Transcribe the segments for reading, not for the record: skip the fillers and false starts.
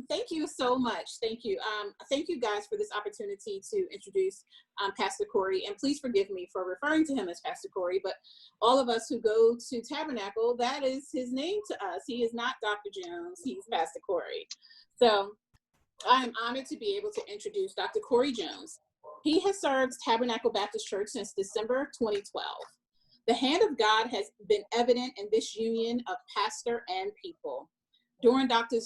Thank you so much. Thank you. Thank you guys for this opportunity to introduce Pastor Cory. And please forgive me for referring to him as Pastor Cory, but all of us who go to Tabernacle, that is his name to us. He is not Dr. Jones, he's Pastor Cory. So I am honored to be able to introduce Dr. Cory Jones. He has served Tabernacle Baptist Church since December 2012. The hand of God has been evident in this union of pastor and people. During Dr.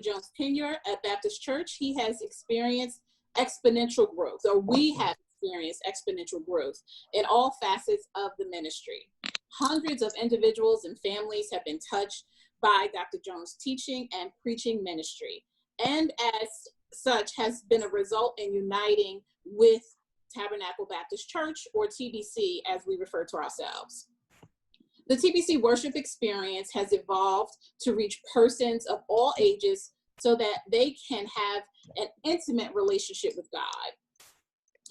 Jones' tenure at Baptist Church, he has experienced exponential growth, or we have experienced exponential growth in all facets of the ministry. Hundreds of individuals and families have been touched by Dr. Jones' teaching and preaching ministry, and as such has been a result in uniting with Tabernacle Baptist Church, or TBC as we refer to ourselves. The TBC worship experience has evolved to reach persons of all ages so that they can have an intimate relationship with God.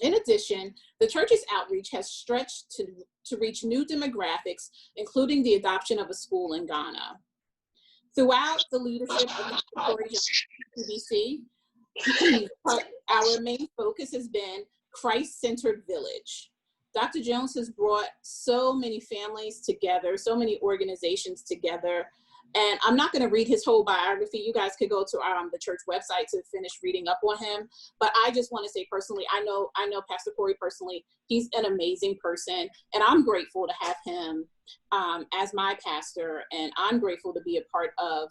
In addition, the church's outreach has stretched to reach new demographics, including the adoption of a school in Ghana. Throughout the leadership of Dr. Cory Jones TBC, our main focus has been Christ-centered village. Dr. Jones has brought so many families together, so many organizations together. And I'm not going to read his whole biography. You guys could go to the church website to finish reading up on him. But I just want to say personally, I know Pastor Cory personally. He's an amazing person, and I'm grateful to have him as my pastor. And I'm grateful to be a part of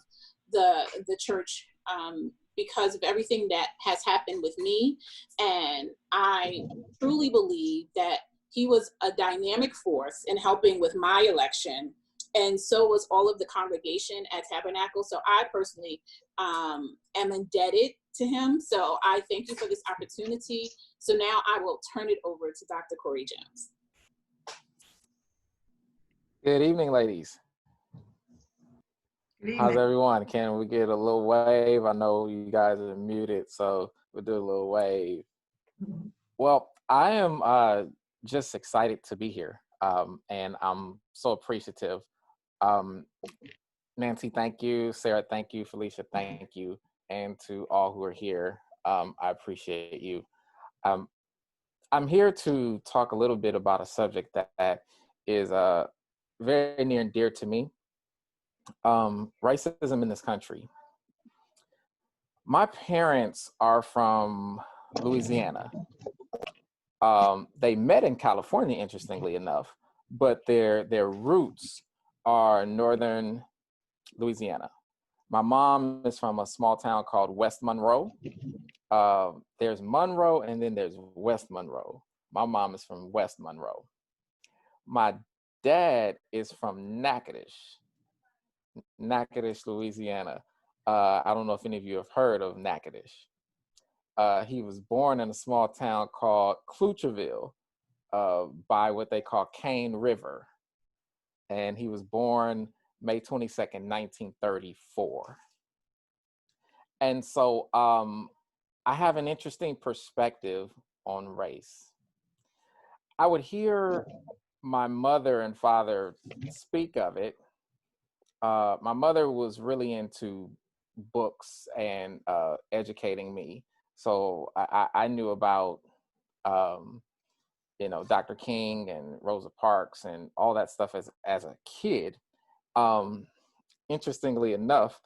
the church because of everything that has happened with me. And I truly believe that he was a dynamic force in helping with my election, and so was all of the congregation at Tabernacle. So I personally am indebted to him. So I thank you for this opportunity. So now I will turn it over to Dr. Cory Jones. Good evening, ladies. Good evening. How's everyone? Can we get a little wave? I know you guys are muted, so we'll do a little wave. Well, I am just excited to be here, and I'm so appreciative. Nancy, thank you. Sarah, thank you. Felicia, thank you. And to all who are here, I appreciate you. I'm here to talk a little bit about a subject that is very near and dear to me. Racism in this country. My parents are from Louisiana. They met in California, interestingly enough, but their roots are northern Louisiana. My mom is from a small town called West Monroe. There's Monroe and then there's West Monroe. My mom is from West Monroe. My dad is from Natchitoches, Louisiana. I don't know if any of you have heard of Natchitoches. He was born in a small town called Clutcherville by what they call Cane River. And he was born May 22nd, 1934. And so I have an interesting perspective on race. I would hear my mother and father speak of it. My mother was really into books and educating me. So I knew about, Dr. King and Rosa Parks and all that stuff as a kid. Interestingly enough,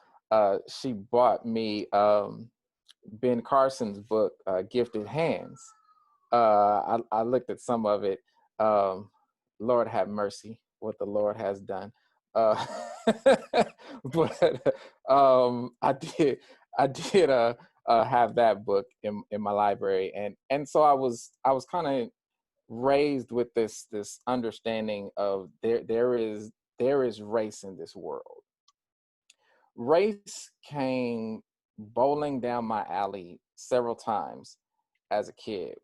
she bought me Ben Carson's book, Gifted Hands. I looked at some of it. Lord have mercy, what the Lord has done. But I did have that book in my library, and so I was kind of raised with this understanding of there is race in this world. Race came bowling down my alley several times as a kid.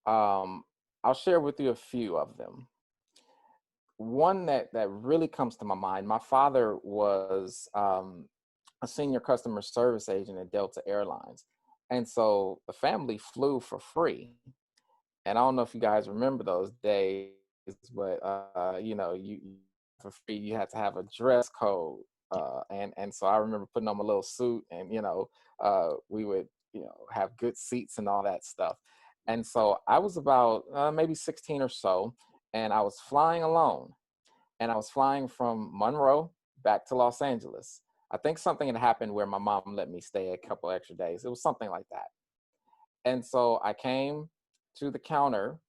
I'll share with you a few of them. One that really comes to my mind, my father was a senior customer service agent at Delta Airlines. And so the family flew for free. And I don't know if you guys remember those days, but you for free, you had to have a dress code. And so I remember putting on my little suit, and we would have good seats and all that stuff. And so I was about maybe 16 or so, and I was flying alone, and I was flying from Monroe back to Los Angeles. I think something had happened where my mom let me stay a couple extra days. It was something like that. And so I came to the counter.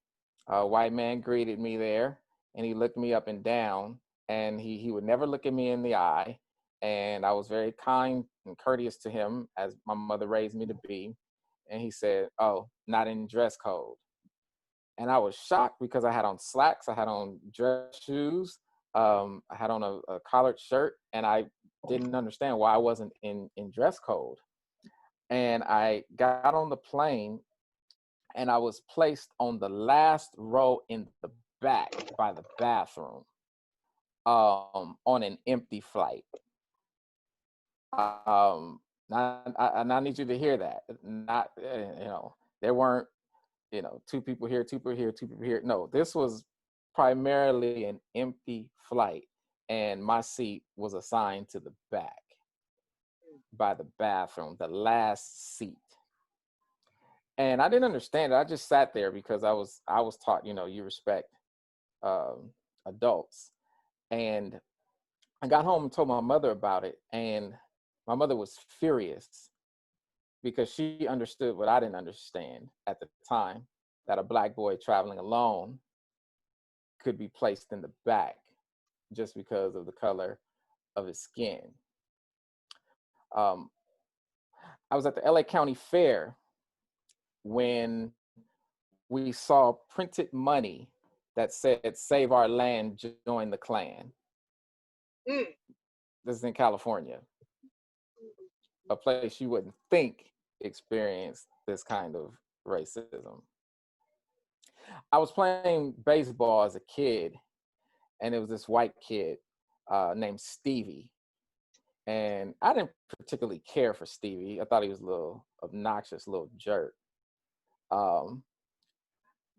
A white man greeted me there, and he looked me up and down, and he would never look at me in the eye. And I was very kind and courteous to him, as my mother raised me to be. And he said, "Oh, not in dress code." And I was shocked because I had on slacks, I had on dress shoes, I had on a collared shirt, and I didn't understand why I wasn't in dress code. And I got on the plane, and I was placed on the last row in the back by the bathroom, on an empty flight. And I need you to hear that. Not, there weren't, two people here, two people here, two people here. No, this was primarily an empty flight, and my seat was assigned to the back by the bathroom, the last seat. And I didn't understand it. I just sat there because I was taught, you respect adults. And I got home and told my mother about it, and my mother was furious because she understood what I didn't understand at the time, that a Black boy traveling alone could be placed in the back just because of the color of his skin. I was at the LA County Fair when we saw printed money that said, "Save our land, join the Klan." This is in California, a place you wouldn't think experienced this kind of racism. I was playing baseball as a kid, and it was this white kid named Stevie. And I didn't particularly care for Stevie. I thought he was a little obnoxious, little jerk.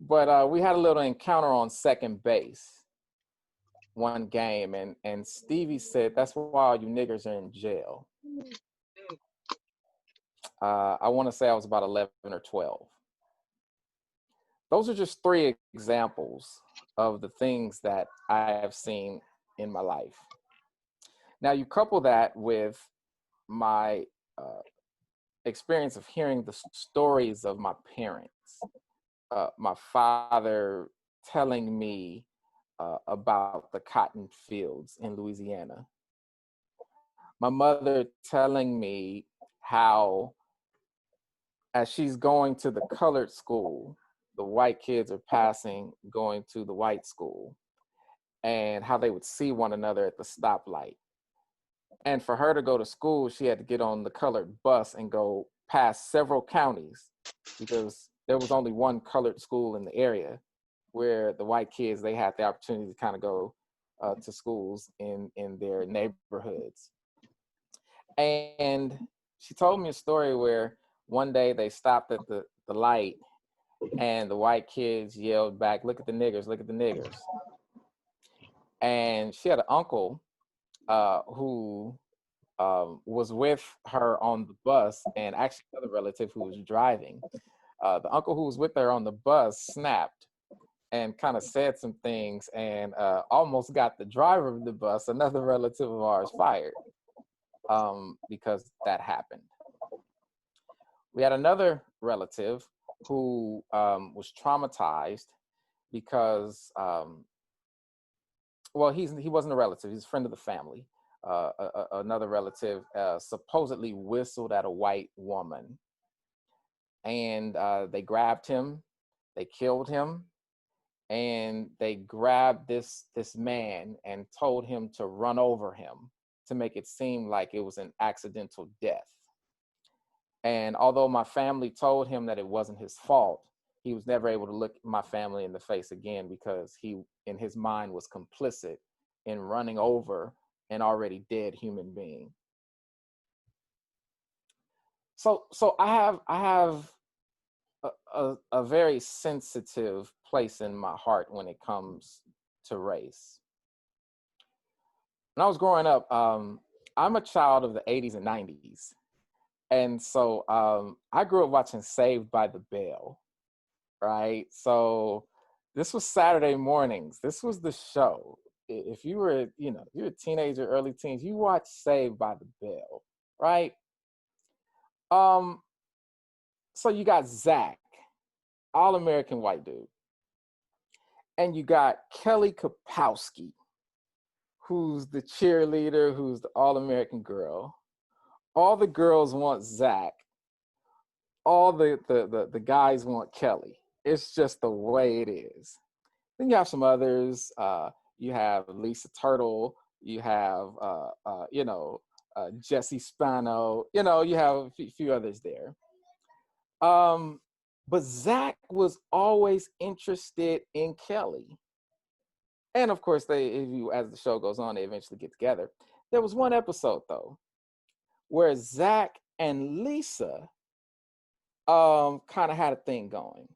But we had a little encounter on second base one game, and Stevie said, "That's why all you niggers are in jail." I want to say I was about 11 or 12. Those are just three examples of the things that I have seen in my life. Now, you couple that with my experience of hearing the stories of my parents. My father telling me about the cotton fields in Louisiana. My mother telling me how, as she's going to the colored school, the white kids are passing, going to the white school, and how they would see one another at the stoplight. And for her to go to school, she had to get on the colored bus and go past several counties because there was only one colored school in the area, where the white kids, they had the opportunity to kind of go to schools in their neighborhoods. And she told me a story where one day they stopped at the light, and the white kids yelled back, "Look at the niggers, look at the niggers." And she had an uncle who was with her on the bus, and actually another relative who was driving. The uncle who was with her on the bus snapped and kind of said some things, and almost got the driver of the bus, another relative of ours, fired because that happened. We had another relative who was traumatized because, well, he wasn't a relative, he's a friend of the family. Another relative supposedly whistled at a white woman, and they grabbed him, they killed him, and they grabbed this man and told him to run over him to make it seem like it was an accidental death. And although my family told him that it wasn't his fault, he was never able to look my family in the face again because he, in his mind, was complicit in running over an already dead human being. So I have a very sensitive place in my heart when it comes to race. When I was growing up, I'm a child of the 80s and 90s. And so I grew up watching Saved by the Bell, right? So this was Saturday mornings. This was the show. If you were, you're a teenager, early teens, you watch Saved by the Bell, right? So you got Zach, all-American white dude. And you got Kelly Kapowski, who's the cheerleader, who's the all-American girl. All the girls want Zach. All the guys want Kelly. It's just the way it is. Then you have some others. You have Lisa Turtle. You have, Jesse Spano. You have a few others there. But Zach was always interested in Kelly. And of course, as the show goes on, they eventually get together. There was one episode, though, where Zach and Lisa kind of had a thing going.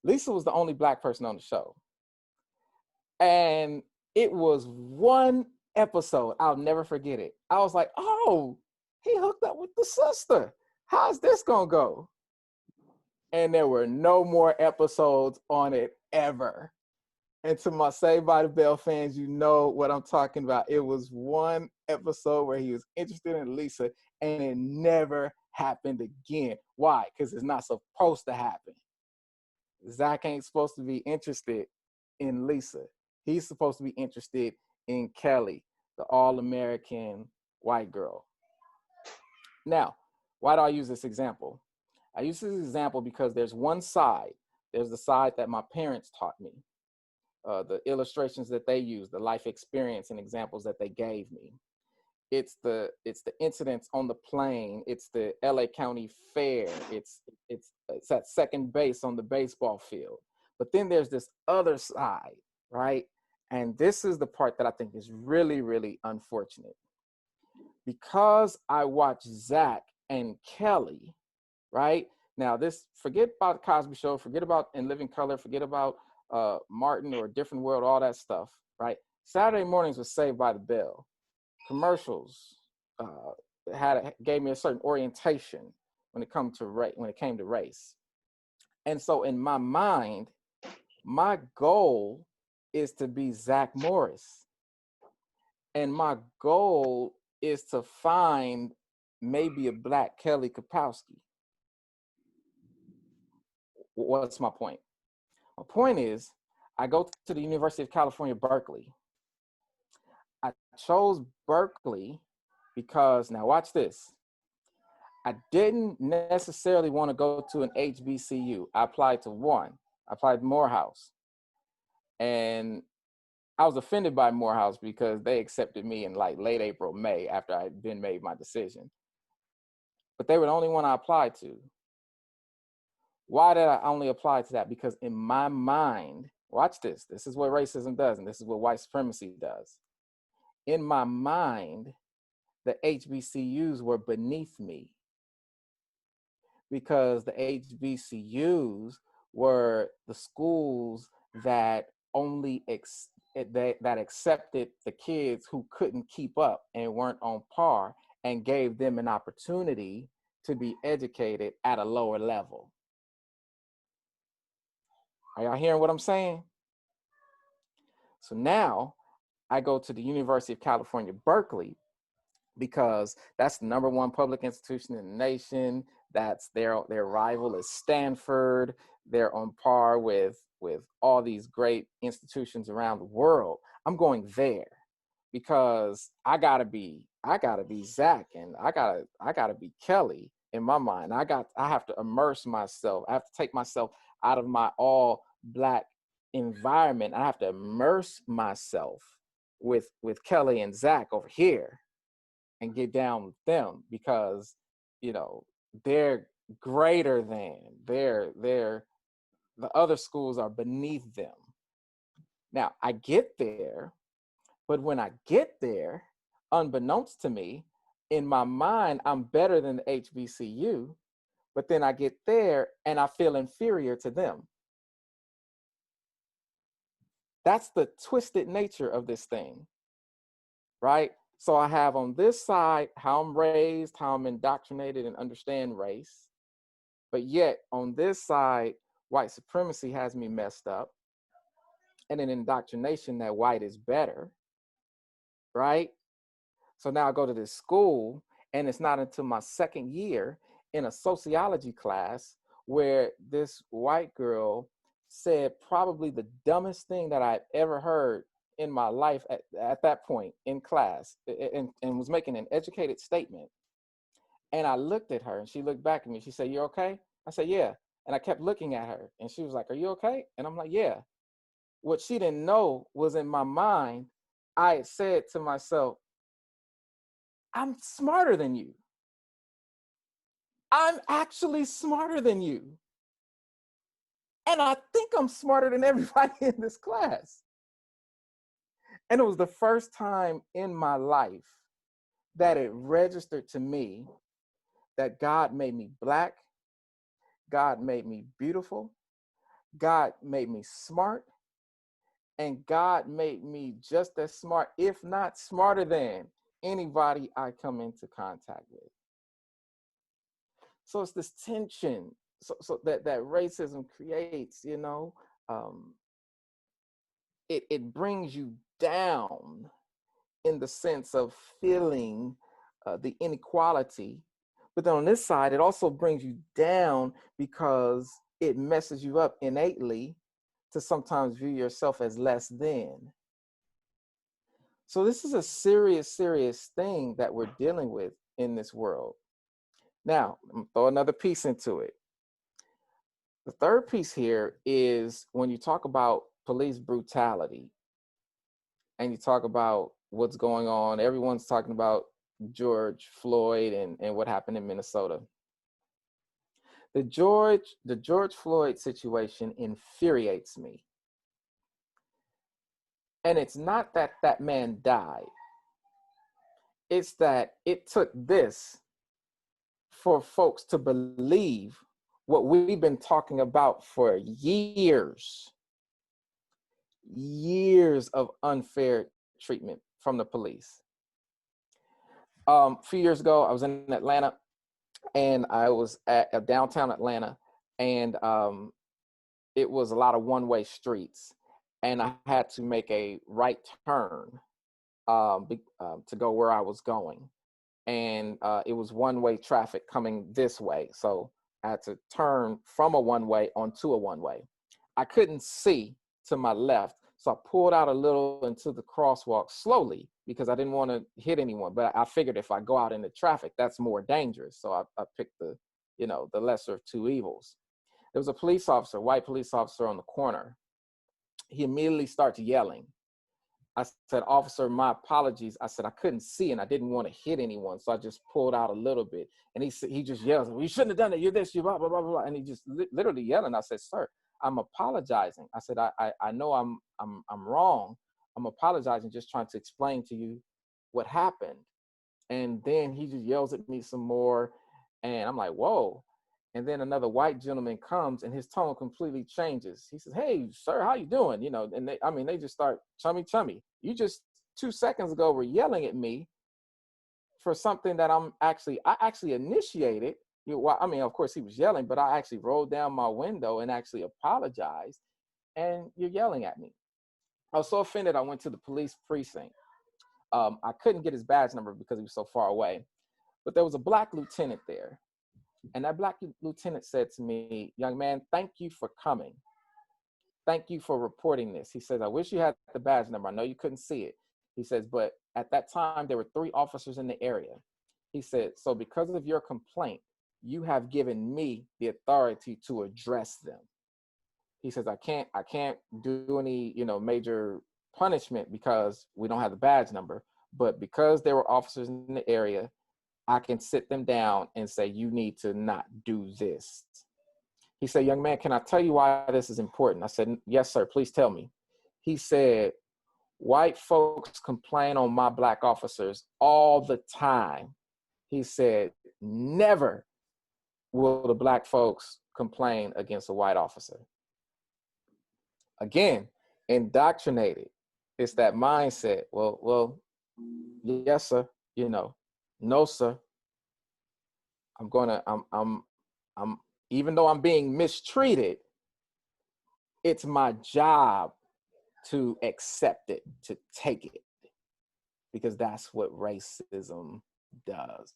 Lisa was the only Black person on the show. And it was one episode. I'll never forget it. I was like, oh, he hooked up with the sister. How's this going to go? And there were no more episodes on it ever. And to my Saved by the Bell fans, you know what I'm talking about. It was one episode where he was interested in Lisa, and it never happened again. Why? Because it's not supposed to happen. Zach ain't supposed to be interested in Lisa. He's supposed to be interested in Kelly, the all-American white girl. Now, why do I use this example? I use this example because there's one side. There's the side that my parents taught me. The illustrations that they used, the life experience and examples that they gave me. It's the incidents on the plane. It's the LA County Fair. It's at second base on the baseball field. But then there's this other side, right? And this is the part that I think is really, really unfortunate. Because I watch Zach and Kelly, right? Now forget about the Cosby Show, forget about In Living Color, forget about Martin or A Different World, all that stuff, right? Saturday mornings was Saved by the Bell. Commercials gave me a certain orientation when it came to race. And so in my mind, my goal is to be Zach Morris. And my goal is to find maybe a Black Kelly Kapowski. What's my point? My point is, I go to the University of California, Berkeley. I chose Berkeley because, now watch this, I didn't necessarily want to go to an HBCU. I applied to one. I applied to Morehouse. And I was offended by Morehouse because they accepted me in like late April, May, after I'd been made my decision. But they were the only one I applied to. Why did I only apply to that? Because in my mind, watch this. This is what racism does, and this is what white supremacy does. In my mind, the HBCUs were beneath me because the HBCUs were the schools that only that accepted the kids who couldn't keep up and weren't on par and gave them an opportunity to be educated at a lower level. Are y'all hearing what I'm saying? So now I go to the University of California, Berkeley, because that's the #1 public institution in the nation. That's their rival is Stanford. They're on par with all these great institutions around the world. I'm going there because I gotta be Zach, and I gotta be Kelly in my mind. I have to immerse myself. I have to take myself out of my all Black environment. I have to immerse myself with Kelly and Zach over here and get down with them because, they're greater than, the other schools are beneath them. Now I get there, but when I get there, unbeknownst to me, in my mind, I'm better than the HBCU, but then I get there and I feel inferior to them. That's the twisted nature of this thing, right? So I have on this side how I'm raised, how I'm indoctrinated and understand race. But yet on this side, white supremacy has me messed up, and an indoctrination that white is better, right? So now I go to this school, and it's not until my second year in a sociology class where this white girl said probably the dumbest thing that I've ever heard in my life at that point in class, and was making an educated statement. And I looked at her, and she looked back at me. She said, "You okay?" I said, "Yeah." And I kept looking at her, and she was like, "Are you okay?" And I'm like, "Yeah." What she didn't know was, in my mind, I had said to myself, "I'm smarter than you. I'm actually smarter than you. And I think I'm smarter than everybody in this class." And it was the first time in my life that it registered to me that God made me Black, God made me beautiful, God made me smart, and God made me just as smart, if not smarter than anybody I come into contact with. So it's this tension so that racism creates, it brings you down in the sense of feeling the inequality. But then on this side, it also brings you down because it messes you up innately to sometimes view yourself as less than. So this is a serious, serious thing that we're dealing with in this world. Now, I'm gonna throw another piece into it. The third piece here is when you talk about police brutality and you talk about what's going on, everyone's talking about George Floyd and what happened in Minnesota. The George Floyd situation infuriates me. And it's not that that man died. It's that it took this for folks to believe what we've been talking about for years of unfair treatment from the police. A few years ago, I was in Atlanta, and I was at downtown Atlanta, and it was a lot of one-way streets, and I had to make a right turn to go where I was going. And it was one-way traffic coming this way. So I had to turn from a one-way onto a one-way. I couldn't see to my left, so I pulled out a little into the crosswalk slowly because I didn't want to hit anyone. But I figured if I go out into traffic, that's more dangerous. So I picked the lesser of two evils. There was a police officer, white police officer on the corner. He immediately starts yelling. I said, "Officer, my apologies." I said, "I couldn't see and I didn't want to hit anyone. So I just pulled out a little bit." And he just yells, "Well, you shouldn't have done it. You're this, you blah, blah, blah, blah." And he just literally yelling. I said, "Sir, I'm apologizing." I said, I know I'm wrong. I'm apologizing, just trying to explain to you what happened. And then he just yells at me some more. And I'm like, whoa. And then another white gentleman comes and his tone completely changes. He says, "Hey, sir, how you doing?" And they just start chummy. You just 2 seconds ago were yelling at me for something that I actually initiated. Of course he was yelling, but I actually rolled down my window and actually apologized, and you're yelling at me. I was so offended, I went to the police precinct. I couldn't get his badge number because he was so far away, but there was a Black lieutenant there. And that Black lieutenant said to me, "Young man, thank you for coming. Thank you for reporting this." He says, "I wish you had the badge number. I know you couldn't see it." He says, "But at that time, there were 3 officers in the area." He said, "So because of your complaint, you have given me the authority to address them." He says, I can't do any, major punishment because we don't have the badge number. But because there were officers in the area, I can sit them down and say, you need to not do this. He said, "Young man, can I tell you why this is important?" I said, "Yes, sir, please tell me." He said, "White folks complain on my Black officers all the time." He said, "Never will the Black folks complain against a white officer." Again, indoctrinated. It's that mindset. Well, Yes, sir. No, sir. I'm even though I'm being mistreated, it's my job to accept it, to take it, because that's what racism does.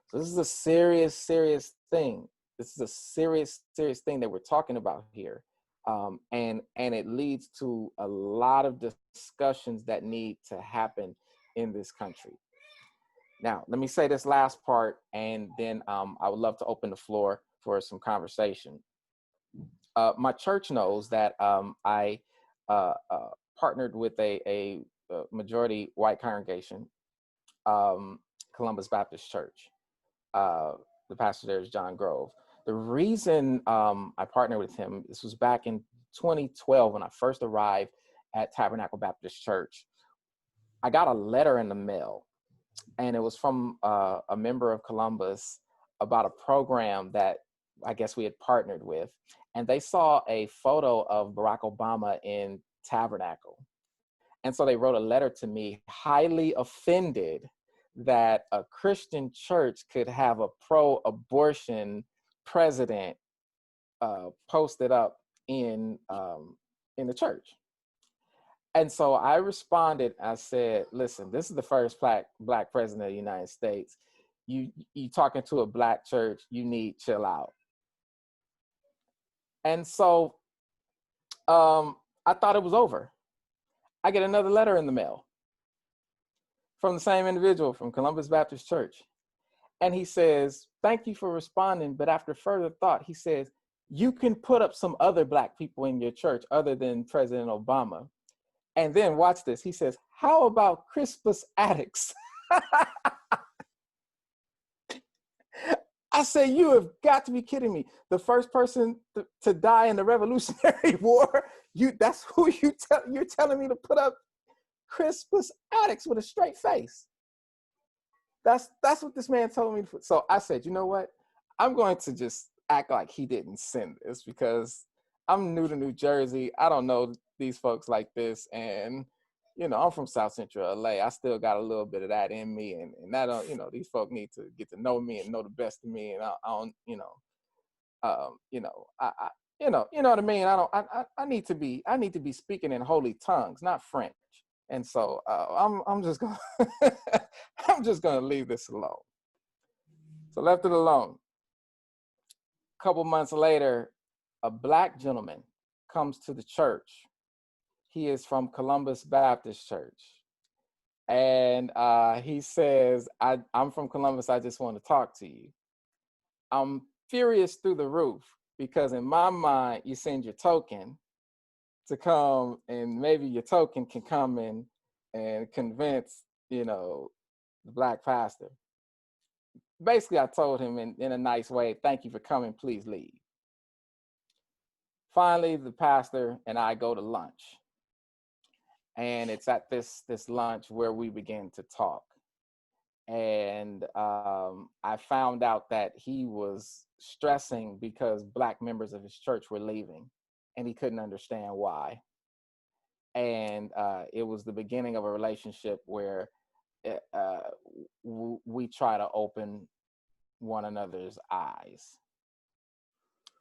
So this is a serious, serious thing. This is a serious, serious thing that we're talking about here. And it leads to a lot of discussions that need to happen in this country. Now, let me say this last part, and then I would love to open the floor for some conversation. My church knows that I partnered with a majority white congregation, Columbus Baptist Church. The pastor there is John Grove. The reason I partnered with him, this was back in 2012 when I first arrived at Tabernacle Baptist Church. I got a letter in the mail, and it was from a member of Columbus about a program that I guess we had partnered with. And they saw a photo of Barack Obama in Tabernacle. And so they wrote a letter to me, highly offended that a Christian church could have a pro-abortion president posted up in the church. And so I responded, I said, listen, this is the first black president of the United States. You talking to a black church, you need to chill out. And so I thought it was over. I get another letter in the mail from the same individual from Columbus Baptist Church. And he says, thank you for responding. But after further thought, he says, you can put up some other black people in your church other than President Obama. And then watch this. He says, how about Crispus Attucks? I say, you have got to be kidding me. The first person to die in the Revolutionary War, that's who you're telling me to put up Crispus Attucks with a straight face. That's what this man told me. So I said, you know what? I'm going to just act like he didn't send this, because I'm new to New Jersey. I don't know these folks like this. And, I'm from South Central LA. I still got a little bit of that in me. And that, these folks need to get to know me and know the best of me. And I don't, you know what I mean? I need to be speaking in holy tongues, not French. And so I'm just gonna leave this alone. So left it alone. A couple months later, a black gentleman comes to the church. He is from Columbus Baptist Church. And he says, I'm from Columbus, I just want to talk to you. I'm furious through the roof, because in my mind, you send your token to come, and maybe your token can come in and convince, the black pastor. Basically, I told him in a nice way, thank you for coming, please leave. Finally, the pastor and I go to lunch. And it's at this lunch where we begin to talk. And I found out that he was stressing because black members of his church were leaving, and he couldn't understand why. And it was the beginning of a relationship where we try to open one another's eyes.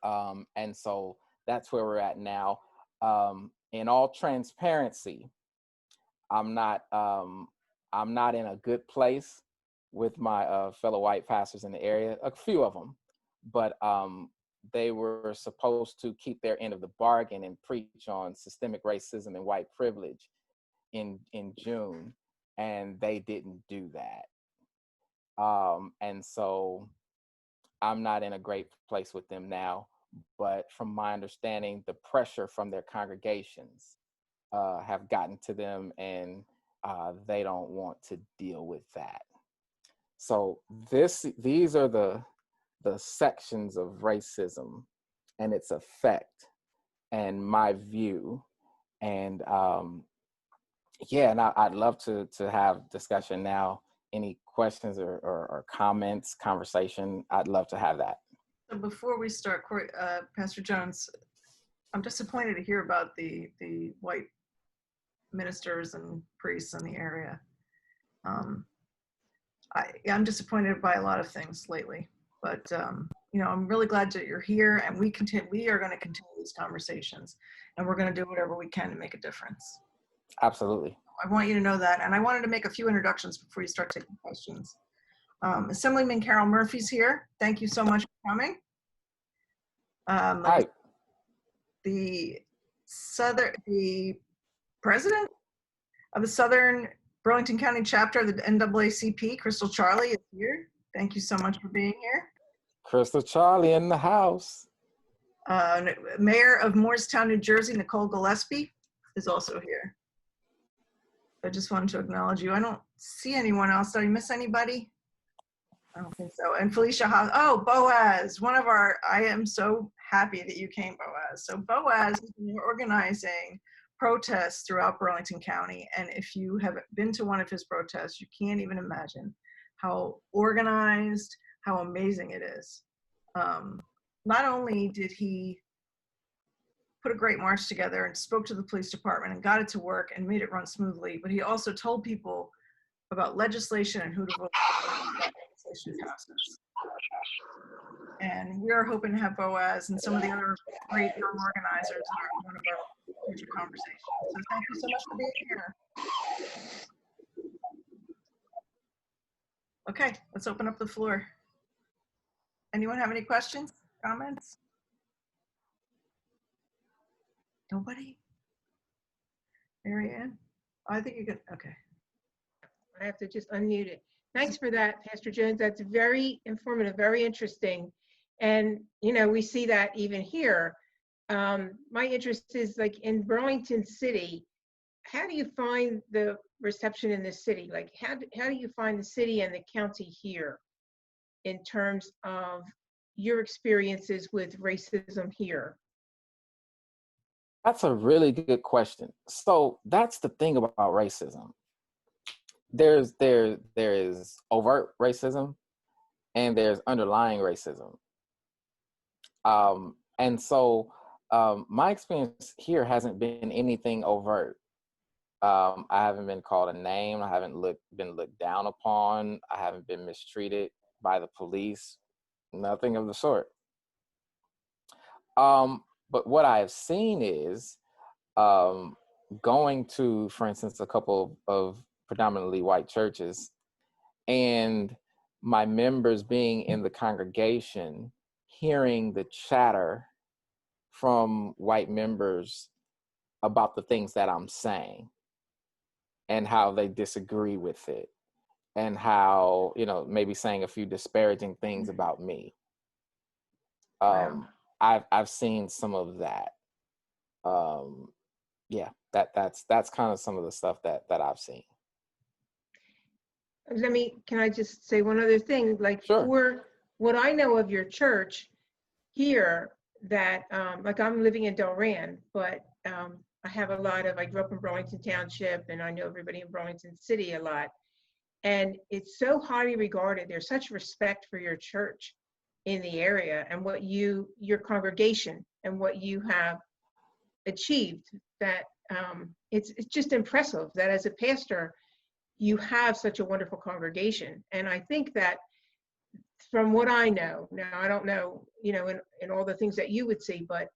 And so that's where we're at now. In all transparency, I'm not in a good place with my fellow white pastors in the area, a few of them, but they were supposed to keep their end of the bargain and preach on systemic racism and white privilege in June, and they didn't do that. And so I'm not in a great place with them now, but from my understanding, the pressure from their congregations have gotten to them, and they don't want to deal with that. So these are the sections of racism and its effect and my view. And and I'd love to have discussion now. Any questions or comments, conversation, I'd love to have that. So before we start, Cory, Pastor Jones, I'm disappointed to hear about the white ministers and priests in the area. I'm disappointed by a lot of things lately, but you know, I'm really glad that you're here, and we are going to continue these conversations, and we're going to do whatever we can to make a difference. Absolutely. I want you to know that, and I wanted to make a few introductions before you start taking questions. Assemblyman Carol Murphy's here. Thank you so much for coming. Hi. The president of the Southern Burlington County chapter of the NAACP, Crystal Charley, is here. Thank you so much for being here. Crystal Charley in the house. Mayor of Moorestown, New Jersey, Nicole Gillespie is also here. I just wanted to acknowledge you. I don't see anyone else. Did I miss anybody? I don't think so. And Felicia Hopson. Oh, Boaz, I am so happy that you came, Boaz. So Boaz has been organizing protests throughout Burlington County. And if you have been to one of his protests, you can't even imagine how organized, how amazing it is. Not only did he put a great march together and spoke to the police department and got it to work and made it run smoothly, but he also told people about legislation and who to vote for. And we are hoping to have Boaz and some of the other great young organizers in one of our future conversations. So thank you so much for being here. Okay, let's open up the floor. Anyone have any questions, comments? Nobody? Marianne? Oh, I think you could, okay. I have to just unmute it. Thanks for that, Pastor Jones. That's very informative, very interesting. And, you know, we see that even here. My interest is like in Burlington City, how do you find the reception in the city? Like how do you find the city and the county here in terms of your experiences with racism here? That's a really good question. So that's the thing about racism. There is overt racism and there's underlying racism. And so my experience here hasn't been anything overt. I haven't been called a name. I haven't been looked down upon. I haven't been mistreated by the police. Nothing of the sort. But what I have seen is going to, for instance, a couple of predominantly white churches and my members being in the congregation, hearing the chatter from white members about the things that I'm saying and how they disagree with it and how, you know, maybe saying a few disparaging things about me. Wow. I've seen some of that. Yeah, that's kind of some of the stuff that I've seen. Can I just say one other thing? Like, sure. For what I know of your church here, that like I'm living in Delran, but I grew up in Burlington Township and I know everybody in Burlington City a lot. And it's so highly regarded. There's such respect for your church in the area and what your congregation and what you have achieved, that it's just impressive that as a pastor, you have such a wonderful congregation. And I think that from what I know, now I don't know, you know, in all the things that you would see, but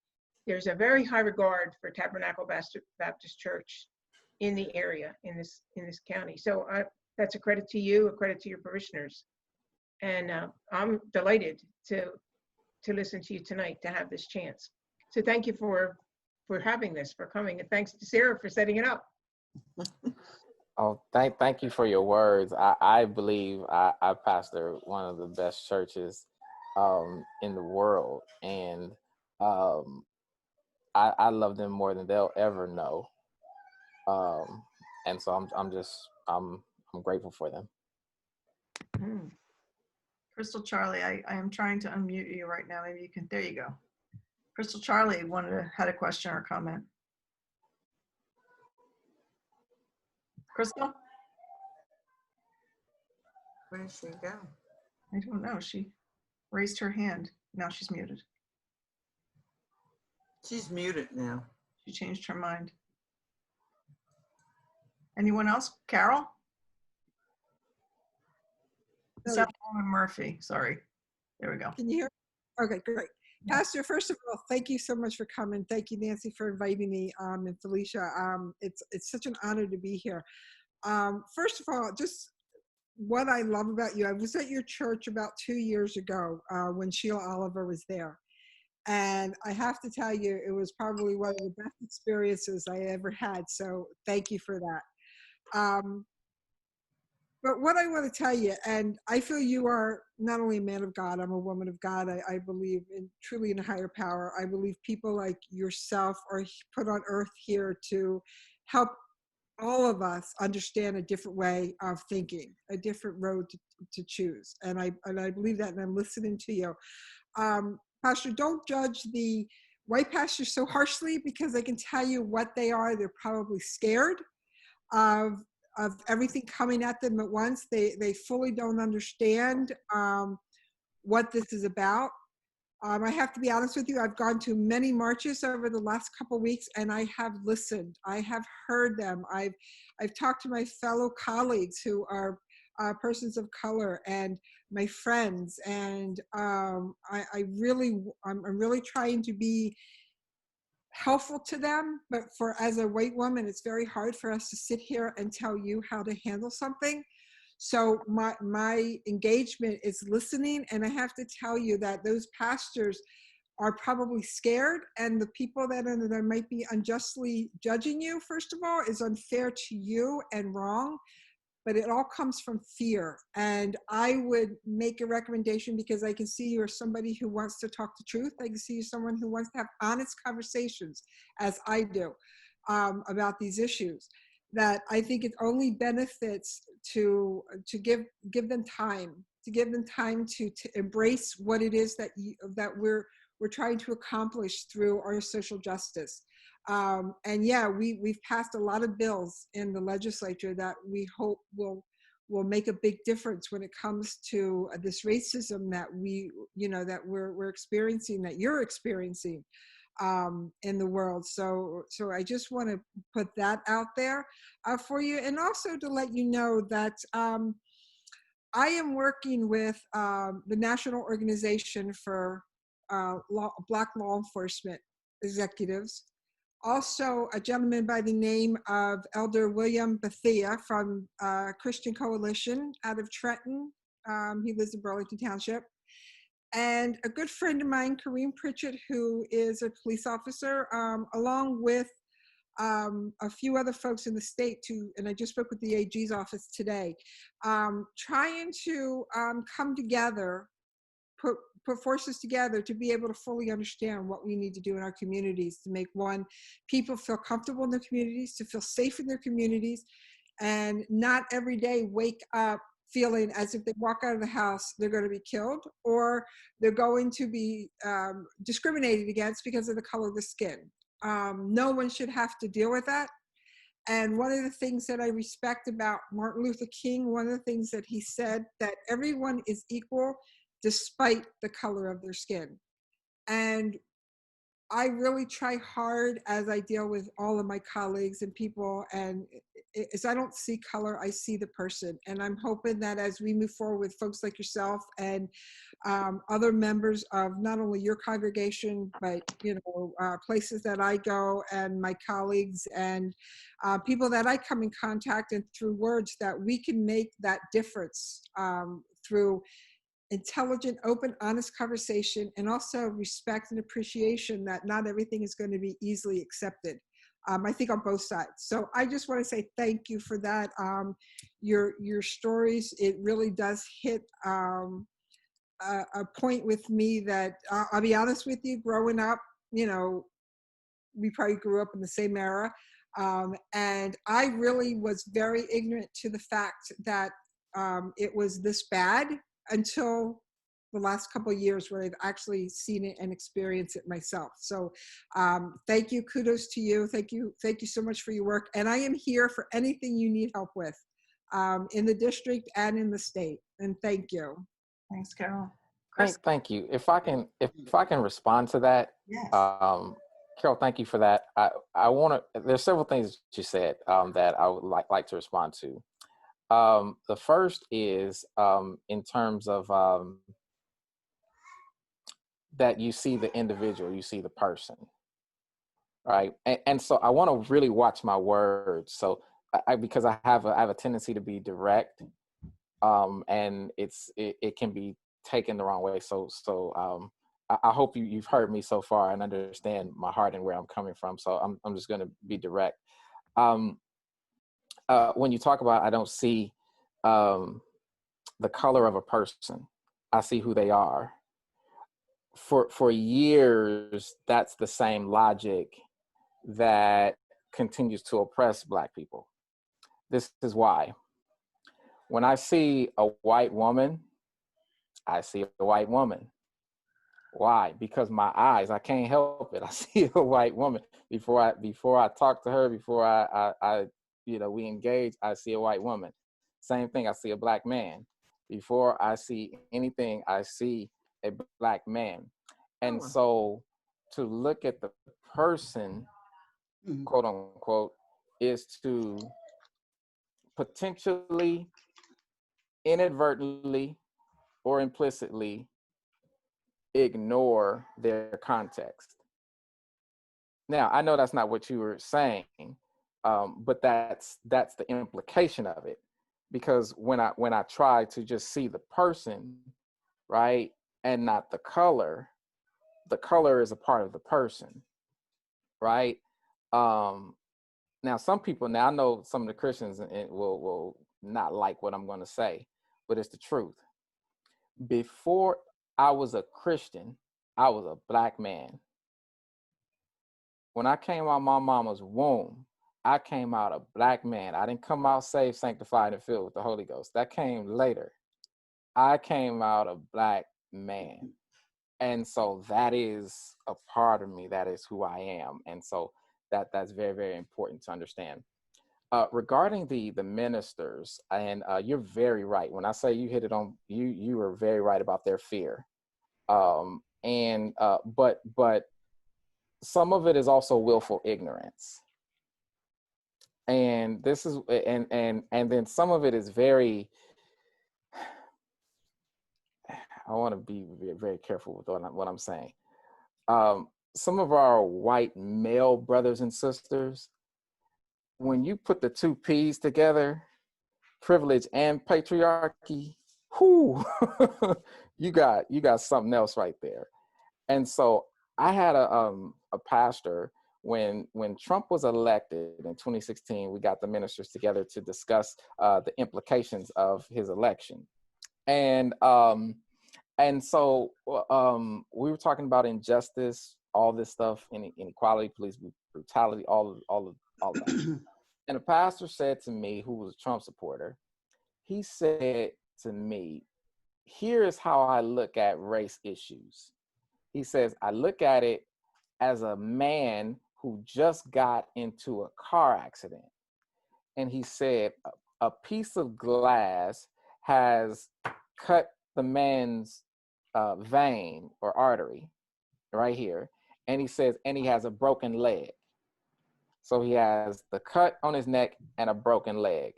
there's a very high regard for Tabernacle Baptist Church in the area, in this county. So that's a credit to you, a credit to your parishioners. And I'm delighted to listen to you tonight, to have this chance. So thank you for having this, for coming, and thanks to Sarah for setting it up. Oh, thank you for your words. I believe I pastor one of the best churches in the world, and I love them more than they'll ever know. And so I'm grateful for them. Crystal Charley, I am trying to unmute you right now. Maybe you can. There you go. Crystal Charley had a question or comment. Crystal? Where did she go? I don't know. She raised her hand. Now she's muted. She's muted now. She changed her mind. Anyone else? Carol? Sorry. Assemblywoman Murphy, sorry. There we go. Can you hear? Okay, great. Pastor, first of all, thank you so much for coming. Thank you, Nancy, for inviting me, and Felicia. It's such an honor to be here. First of all, just what I love about you, I was at your church about 2 years ago when Sheila Oliver was there. And I have to tell you, it was probably one of the best experiences I ever had. So thank you for that. But what I want to tell you, and I feel you are not only a man of God, I'm a woman of God. I believe truly in a higher power. I believe people like yourself are put on earth here to help all of us understand a different way of thinking, a different road to choose. And I believe that, and I'm listening to you. Pastor, don't judge the white pastors so harshly, because I can tell you what they are. They're probably scared of everything coming at them at once. They fully don't understand what this is about. I have to be honest with you, I've gone to many marches over the last couple of weeks, and I have listened. I have heard them. I've talked to my fellow colleagues who are persons of color and my friends, and I'm really trying to be helpful to them. But as a white woman, it's very hard for us to sit here and tell you how to handle something. So my engagement is listening, and I have to tell you that those pastors are probably scared, and the people that might be unjustly judging you, first of all, is unfair to you and wrong, but it all comes from fear. And I would make a recommendation, because I can see you are somebody who wants to talk the truth. I can see you someone who wants to have honest conversations, as I do, about these issues. That I think it only benefits to give them time, to embrace what it is that we're trying to accomplish through our social justice. And yeah, we've passed a lot of bills in the legislature that we hope will make a big difference when it comes to this racism that we're experiencing, that you're experiencing in the world. So I just want to put that out there for you, and also to let you know that I am working with the National Organization for Black Law Enforcement Executives. Also, a gentleman by the name of Elder William Bethia from Christian Coalition out of Trenton. He lives in Burlington Township. And a good friend of mine, Kareem Pritchett, who is a police officer, along with a few other folks in the state and I just spoke with the AG's office today, trying to come together, put forces together to be able to fully understand what we need to do in our communities to make people feel comfortable in their communities, to feel safe in their communities, and not every day wake up feeling as if they walk out of the house, they're going to be killed, or they're going to be discriminated against because of the color of the skin. No one should have to deal with that. And one of the things that I respect about Martin Luther King, one of the things that he said, that everyone is equal despite the color of their skin. And I really try hard as I deal with all of my colleagues and people, and as I don't see color, I see the person. And I'm hoping that as we move forward with folks like yourself and other members of not only your congregation, but places that I go, and my colleagues and people that I come in contact, and through words, that we can make that difference through intelligent, open, honest conversation, and also respect and appreciation that not everything is going to be easily accepted. I think on both sides. So I just want to say thank you for that. Your stories, it really does hit a point with me that I'll be honest with you, growing up, we probably grew up in the same era. And I really was very ignorant to the fact that it was this bad until the last couple of years, where I've actually seen it and experienced it myself. So thank you, kudos to you. Thank you so much for your work. And I am here for anything you need help with in the district and in the state. And thank you. Thanks, Carol. Chris? Thank you. If I can respond to that, Yes. Carol, thank you for that. I want to, there's several things that you said that I would like to respond to. The first is in terms of that you see the individual, you see the person, right? And so I want to really watch my words. So because I have a tendency to be direct, and it can be taken the wrong way. So I hope you've heard me so far and understand my heart and where I'm coming from. So I'm just going to be direct. When you talk about, I don't see the color of a person. I see who they are. For years, that's the same logic that continues to oppress Black people. This is why. When I see a white woman, I see a white woman. Why? Because my eyes, I can't help it. I see a white woman before I talk to her, before I we engage, I see a white woman. Same thing, I see a Black man. Before I see anything, I see a Black man. And so to look at the person, quote unquote, is to potentially, inadvertently, or implicitly ignore their context. Now, I know that's not what you were saying, but that's the implication of it. Because when I try to just see the person, right, and not the color is a part of the person, right? Now, some people, I know some of the Christians will not like what I'm going to say, but it's the truth. Before I was a Christian, I was a Black man. When I came out of my mama's womb, I came out a Black man. I didn't come out saved, sanctified, and filled with the Holy Ghost. That came later. I came out a Black man. And so that is a part of me. That is who I am. And so that's very, very important to understand. Regarding the ministers, and you're very right. When I say you hit it on, you are very right about their fear. But some of it is also willful ignorance. And this is, and then some of it is very, I want to be very careful with what I'm saying. Some of our white male brothers and sisters, when you put the two P's together, privilege and patriarchy, whoo, you got something else right there. And so I had a pastor when Trump was elected in 2016. We got the ministers together to discuss the implications of his election, and so we were talking about injustice, all this stuff, inequality, police brutality, all of that. And a pastor said to me, who was a Trump supporter, he said to me, here is how I look at race issues. He says, I look at it as a man who just got into a car accident. And he said, a piece of glass has cut the man's vein or artery right here. And he says, and he has a broken leg. So he has the cut on his neck and a broken leg.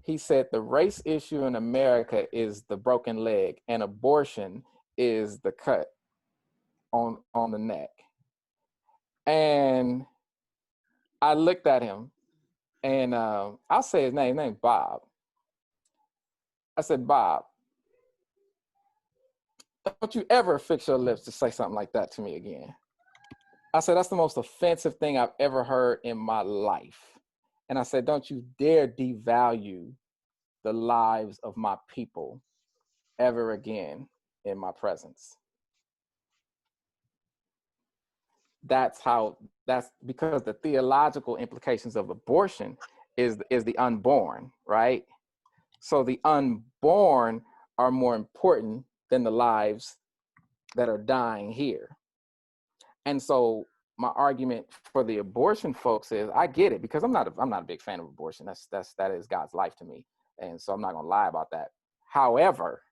He said the race issue in America is the broken leg, and abortion is the cut on the neck. And I looked at him, and I'll say his name Bob. I said, Bob, don't you ever fix your lips to say something like that to me again. I said, that's the most offensive thing I've ever heard in my life. And I said, don't you dare devalue the lives of my people ever again in my presence. That's because the theological implications of abortion is the unborn, right? So the unborn are more important than the lives that are dying here. And so my argument for the abortion folks is, I get it, because I'm not a big fan of abortion. That is God's life to me. And so I'm not gonna lie about that. However,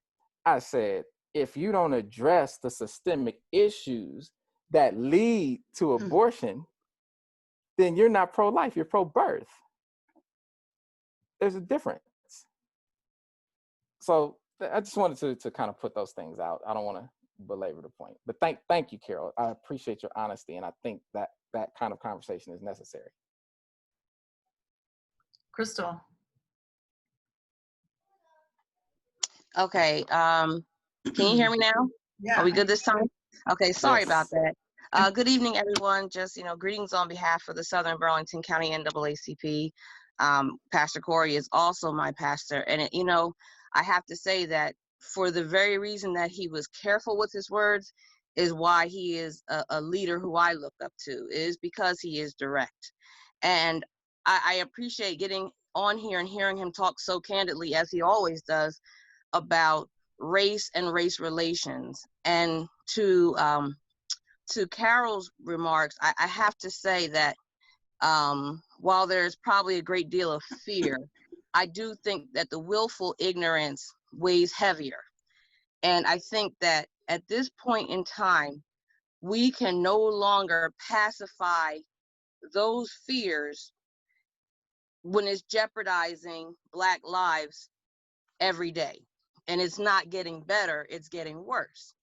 I said, if you don't address the systemic issues that lead to abortion, then you're not pro-life, you're pro-birth. There's a difference. So I just wanted to kind of put those things out. I don't want to belabor the point, but thank you, Carol. I appreciate your honesty, and I think that that kind of conversation is necessary. Crystal. Okay, can you hear me now? Yeah. Are we good this time? Okay, sorry about Yes. that. Good evening, everyone. Just, greetings on behalf of the Southern Burlington County NAACP. Pastor Cory is also my pastor. And, I have to say that for the very reason that he was careful with his words is why he is a leader who I look up to, is because he is direct. And I appreciate getting on here and hearing him talk so candidly, as he always does, about race and race relations. And to Carol's remarks, I have to say that while there's probably a great deal of fear, I do think that the willful ignorance weighs heavier. And I think that at this point in time, we can no longer pacify those fears when it's jeopardizing Black lives every day. And it's not getting better, it's getting worse.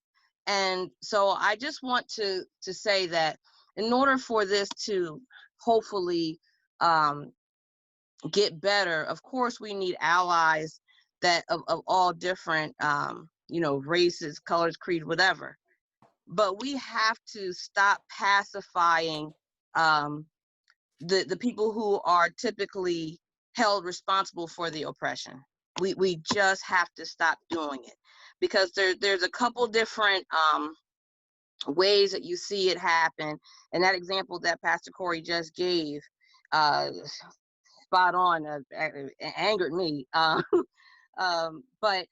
And so I just want to say that in order for this to hopefully get better, of course we need allies that of all different races, colors, creed, whatever. But we have to stop pacifying the people who are typically held responsible for the oppression. We just have to stop doing it, because there's a couple different ways that you see it happen. And that example that Pastor Cory just gave, spot on, angered me. But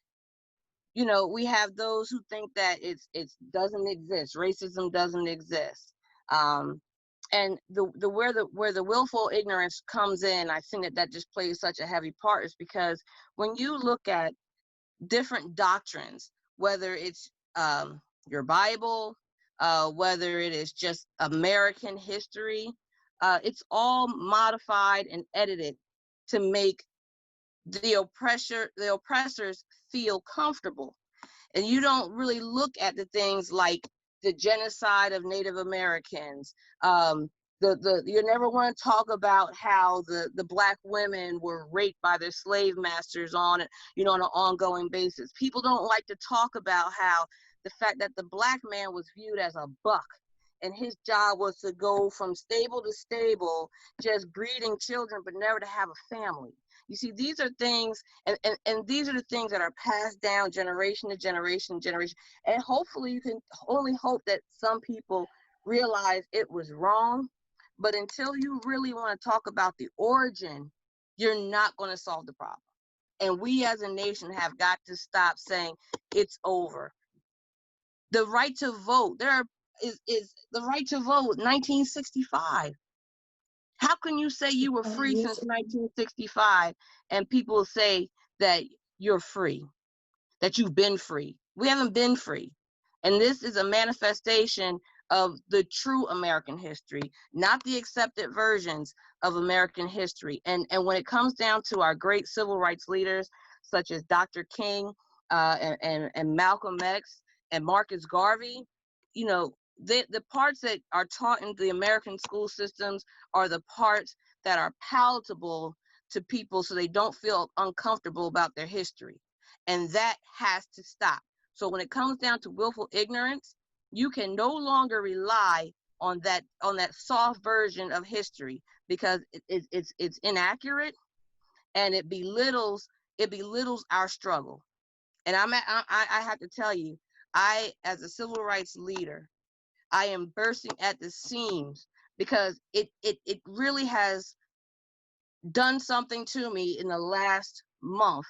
we have those who think that it doesn't exist. Racism doesn't exist. And where the willful ignorance comes in, I think that just plays such a heavy part, is because when you look at different doctrines, whether it's your Bible, whether it is just American history, it's all modified and edited to make the oppressors feel comfortable. And you don't really look at the things like the genocide of Native Americans. You never want to talk about how the Black women were raped by their slave masters on an ongoing basis. People don't like to talk about how the fact that the Black man was viewed as a buck, and his job was to go from stable to stable, just breeding children, but never to have a family. You see, these are things, and these are the things that are passed down generation to generation, and hopefully you can only hope that some people realize it was wrong. But until you really want to talk about the origin, you're not going to solve the problem. And we as a nation have got to stop saying it's over. The right to vote, is the right to vote 1965. How can you say you were free since 1965 and people say that you're free, that you've been free? We haven't been free. And this is a manifestation of the true American history, not the accepted versions of American history. And when it comes down to our great civil rights leaders, such as Dr. King and Malcolm X and Marcus Garvey, the parts that are taught in the American school systems are the parts that are palatable to people so they don't feel uncomfortable about their history. And that has to stop. So when it comes down to willful ignorance, you can no longer rely on that soft version of history, because it's inaccurate, and it belittles our struggle. And I have to tell you, as a civil rights leader, I am bursting at the seams, because it really has done something to me in the last month,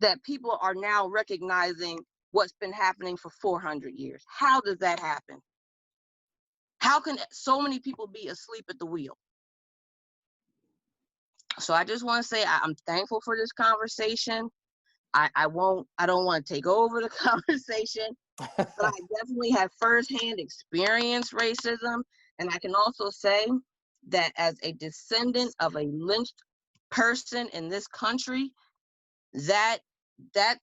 that people are now recognizing what's been happening for 400 years. How does that happen? How can so many people be asleep at the wheel? So I just want to say I'm thankful for this conversation. I don't want to take over the conversation, but I definitely have firsthand experienced racism. And I can also say that as a descendant of a lynched person in this country, that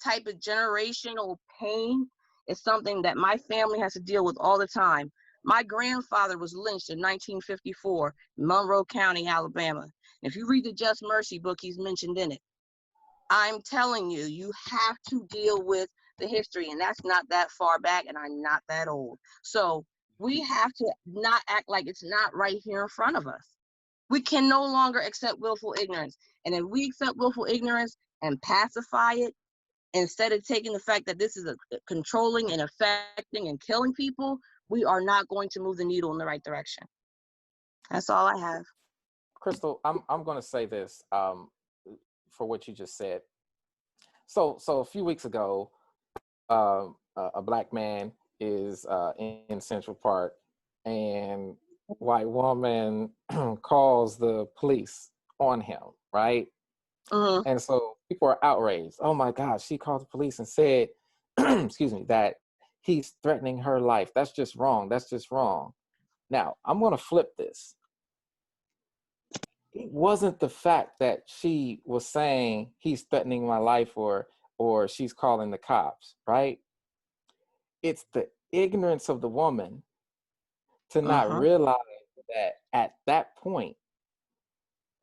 type of generational pain is something that my family has to deal with all the time. My grandfather was lynched in 1954 in Monroe County, Alabama. If you read the Just Mercy book, he's mentioned in it. I'm telling you, you have to deal with the history, and that's not that far back, and I'm not that old. So we have to not act like it's not right here in front of us. We can no longer accept willful ignorance. And if we accept willful ignorance and pacify it, instead of taking the fact that this is controlling and affecting and killing people, we are not going to move the needle in the right direction. That's all I have. Crystal, I'm going to say this for what you just said. So a few weeks ago, a black man is in Central Park, and white woman calls the police on him, right? Mm-hmm. And so people are outraged. Oh my God, she called the police and said, excuse me, that he's threatening her life. That's just wrong. That's just wrong. Now, I'm going to flip this. It wasn't the fact that she was saying he's threatening my life or she's calling the cops, right? It's the ignorance of the woman to not realize that at that point,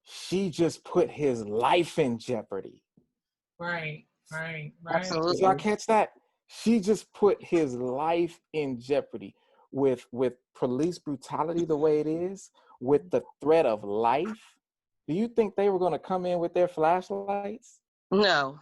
she just put his life in jeopardy. Right. Absolutely. Did y'all catch that? She just put his life in jeopardy with police brutality the way it is, with the threat of life. Do you think they were going to come in with their flashlights? No,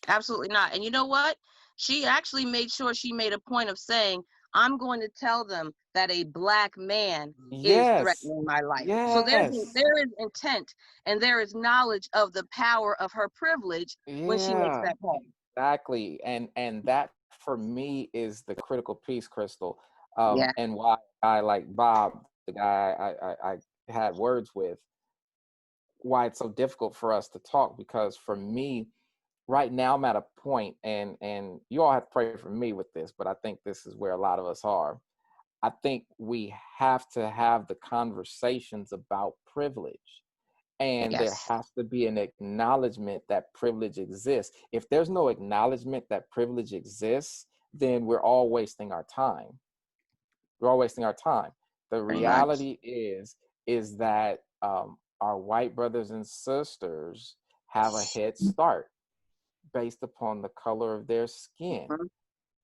absolutely not. And you know what? She actually made sure she made a point of saying, I'm going to tell them that a black man is threatening my life. So there is intent and there is knowledge of the power of her privilege when she makes that point. Exactly. And that for me is the critical piece, Crystal. Yeah. And why I like Bob, the guy I had words with, why it's so difficult for us to talk, because for me, right now I'm at a point, and you all have to pray for me with this, but I think this is where a lot of us are. I think we have to have the conversations about privilege. And there has to be an acknowledgement that privilege exists. If there's no acknowledgement that privilege exists, then we're all wasting our time. We're all wasting our time. The reality is that our white brothers and sisters have a head start based upon the color of their skin.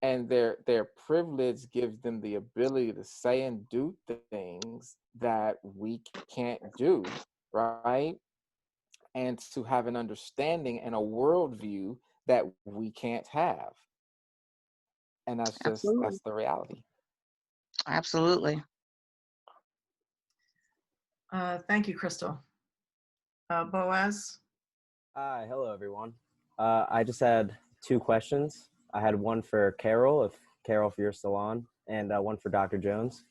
And their privilege gives them the ability to say and do things that we can't do, right? And to have an understanding and a worldview that we can't have. And that's the reality. Absolutely. Thank you, Crystal. Boaz? Hi, hello everyone. I just had two questions. I had one for Carol, if you're still on, and one for Dr. Jones.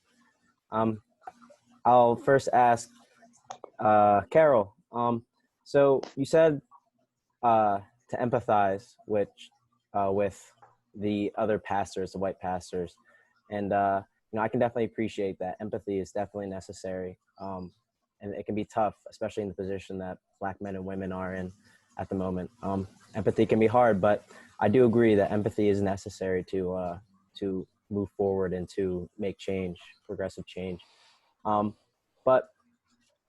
I'll first ask Carol. So you said to empathize with the other pastors, the white pastors, and I can definitely appreciate that. Empathy is definitely necessary, and it can be tough, especially in the position that Black men and women are in at the moment. Empathy can be hard, but I do agree that empathy is necessary to move forward and to make change, progressive change. But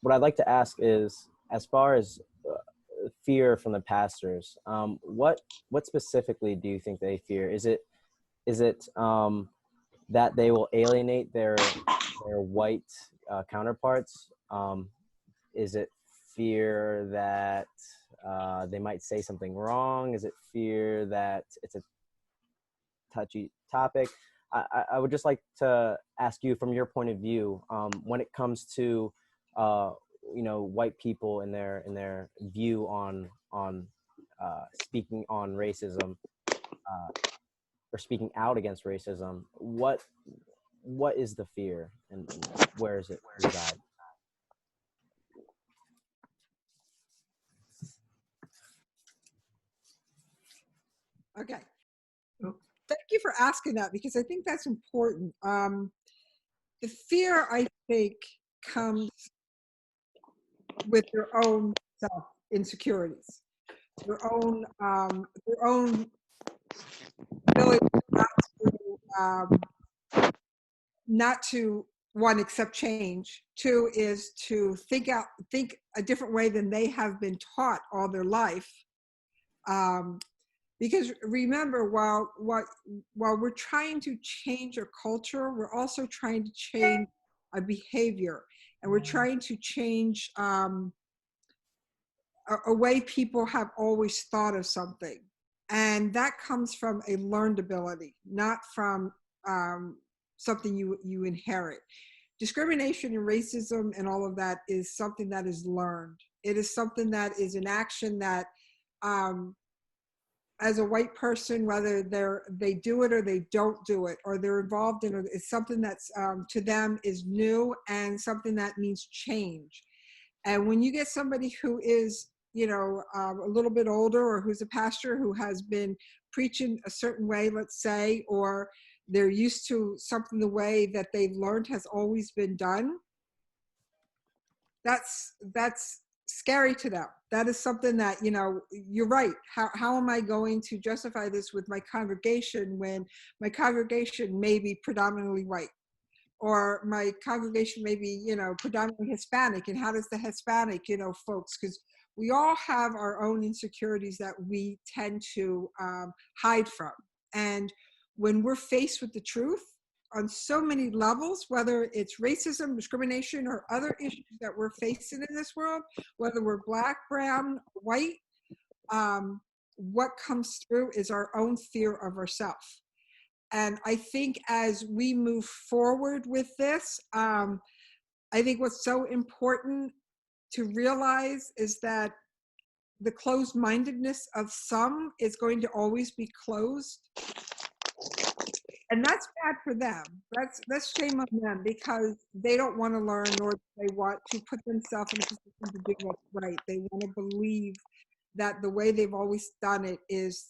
what I'd like to ask is, as far as fear from the pastors, what specifically do you think they fear? Is it that they will alienate their white counterparts? Is it fear that they might say something wrong? Is it fear that it's a touchy topic? I would just like to ask you, from your point of view, when it comes to white people and their view on speaking on racism or speaking out against racism, what is the fear and where is it reside? Okay. thank you for asking that, because I think that's important. The fear, I think, comes with their own self insecurities, their own ability not to one, accept change. Two is to think a different way than they have been taught all their life. Because remember, while we're trying to change a culture, we're also trying to change a behavior, and we're trying to change a way people have always thought of something. And that comes from a learned ability, not from something you inherit. Discrimination and racism and all of that is something that is learned. It is something that is an action that, as a white person, whether they do it or they don't do it, or they're involved in it, it's something that's to them is new and something that means change. And when you get somebody who is, a little bit older, or who's a pastor who has been preaching a certain way, let's say, or they're used to something the way that they've learned has always been done, that's scary to them. That is something that, you're right. How am I going to justify this with my congregation when my congregation may be predominantly white? Or my congregation may be, predominantly Hispanic, and how does the Hispanic, folks, because we all have our own insecurities that we tend to hide from. And when we're faced with the truth on so many levels, whether it's racism, discrimination, or other issues that we're facing in this world, whether we're Black, brown, white, what comes through is our own fear of ourselves. And I think as we move forward with this, I think what's so important to realize is that the closed-mindedness of some is going to always be closed. And that's bad for them. That's shame on them, because they don't want to learn, nor do they want to put themselves in a position to do what's right. They want to believe that the way they've always done it is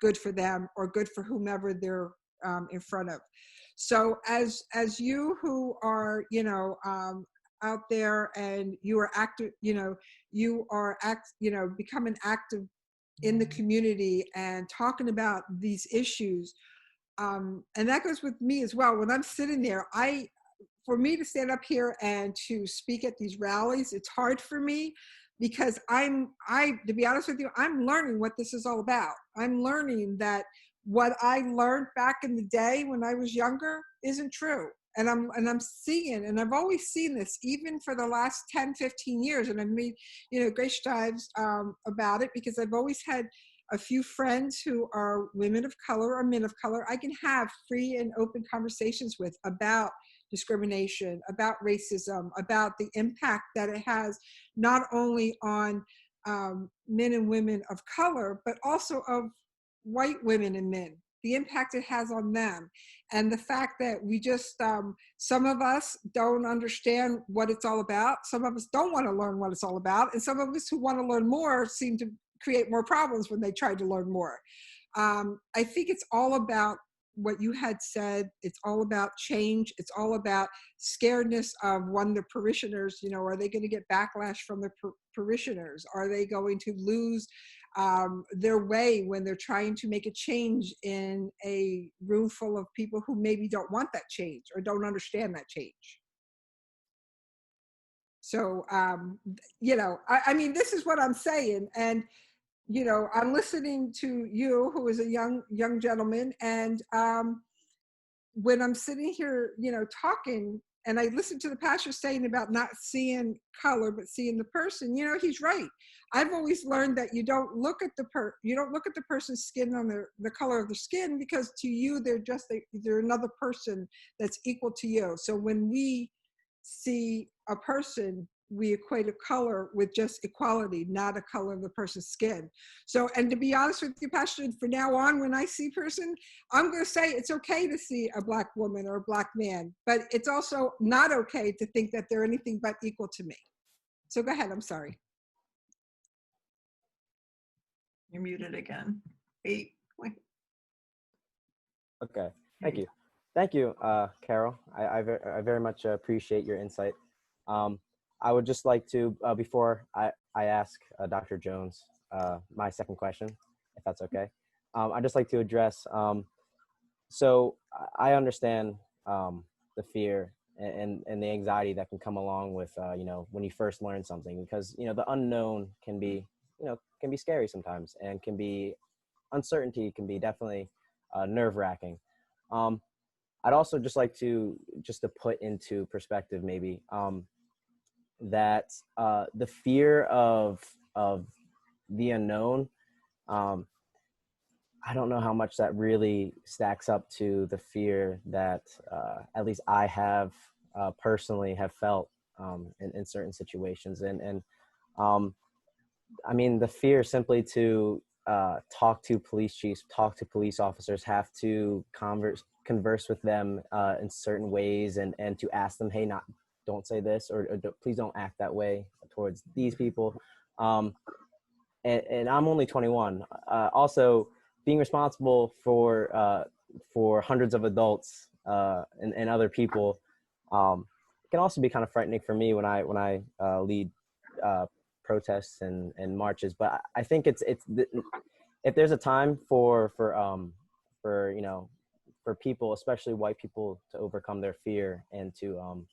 good for them, or good for whomever they're in front of. So as you who are, out there, and you are active, becoming active in the community and talking about these issues. And that goes with me as well. When I'm sitting there, for me to stand up here and to speak at these rallies, it's hard for me, because to be honest with you, I'm learning what this is all about. I'm learning that what I learned back in the day when I was younger isn't true. And I'm seeing, and I've always seen this, even for the last 10, 15 years. And I've made, great strides about it, because I've always had a few friends who are women of color or men of color I can have free and open conversations with about discrimination, about racism, about the impact that it has not only on men and women of color, but also of white women and men, the impact it has on them. And the fact that we just, some of us don't understand what it's all about. Some of us don't want to learn what it's all about. And some of us who want to learn more seem to create more problems when they try to learn more. I think it's all about what you had said. It's all about change. It's all about scaredness of the parishioners, are they going to get backlash from the parishioners? Are they going to lose their way when they're trying to make a change in a room full of people who maybe don't want that change or don't understand that change? So, I mean, this is what I'm saying. And I'm listening to you, who is a young gentleman, and when I'm sitting here, talking, and I listen to the pastor saying about not seeing color but seeing the person, he's right. I've always learned that you don't look at the person's skin on the color of their skin, because to you they're another person that's equal to you. So when we see a person, we equate a color with just equality, not a color of the person's skin. So, and to be honest with you, Pastor, from now on, when I see a person, I'm going to say it's okay to see a Black woman or a Black man, but it's also not okay to think that they're anything but equal to me. So go ahead, I'm sorry. You're muted again. Wait. Okay. Thank you, Carol. I very much appreciate your insight. I would just like to, before I ask Dr. Jones my second question, if that's okay, I'd just like to address, so I understand the fear and the anxiety that can come along with, when you first learn something, because, the unknown can be, can be scary sometimes, and can be, uncertainty can be definitely nerve-wracking. I'd also just like to put into perspective maybe that the fear of the unknown, I don't know how much that really stacks up to the fear that at least I have personally have felt in certain situations, and I mean, the fear simply to talk to police chiefs, talk to police officers, have to converse with them in certain ways, and to ask them, hey, don't say this, or please don't act that way towards these people. And I'm only 21. Also, being responsible for hundreds of adults and other people can also be kind of frightening for me when I lead protests and marches. But I think it's if there's a time for people, especially white people, to overcome their fear and to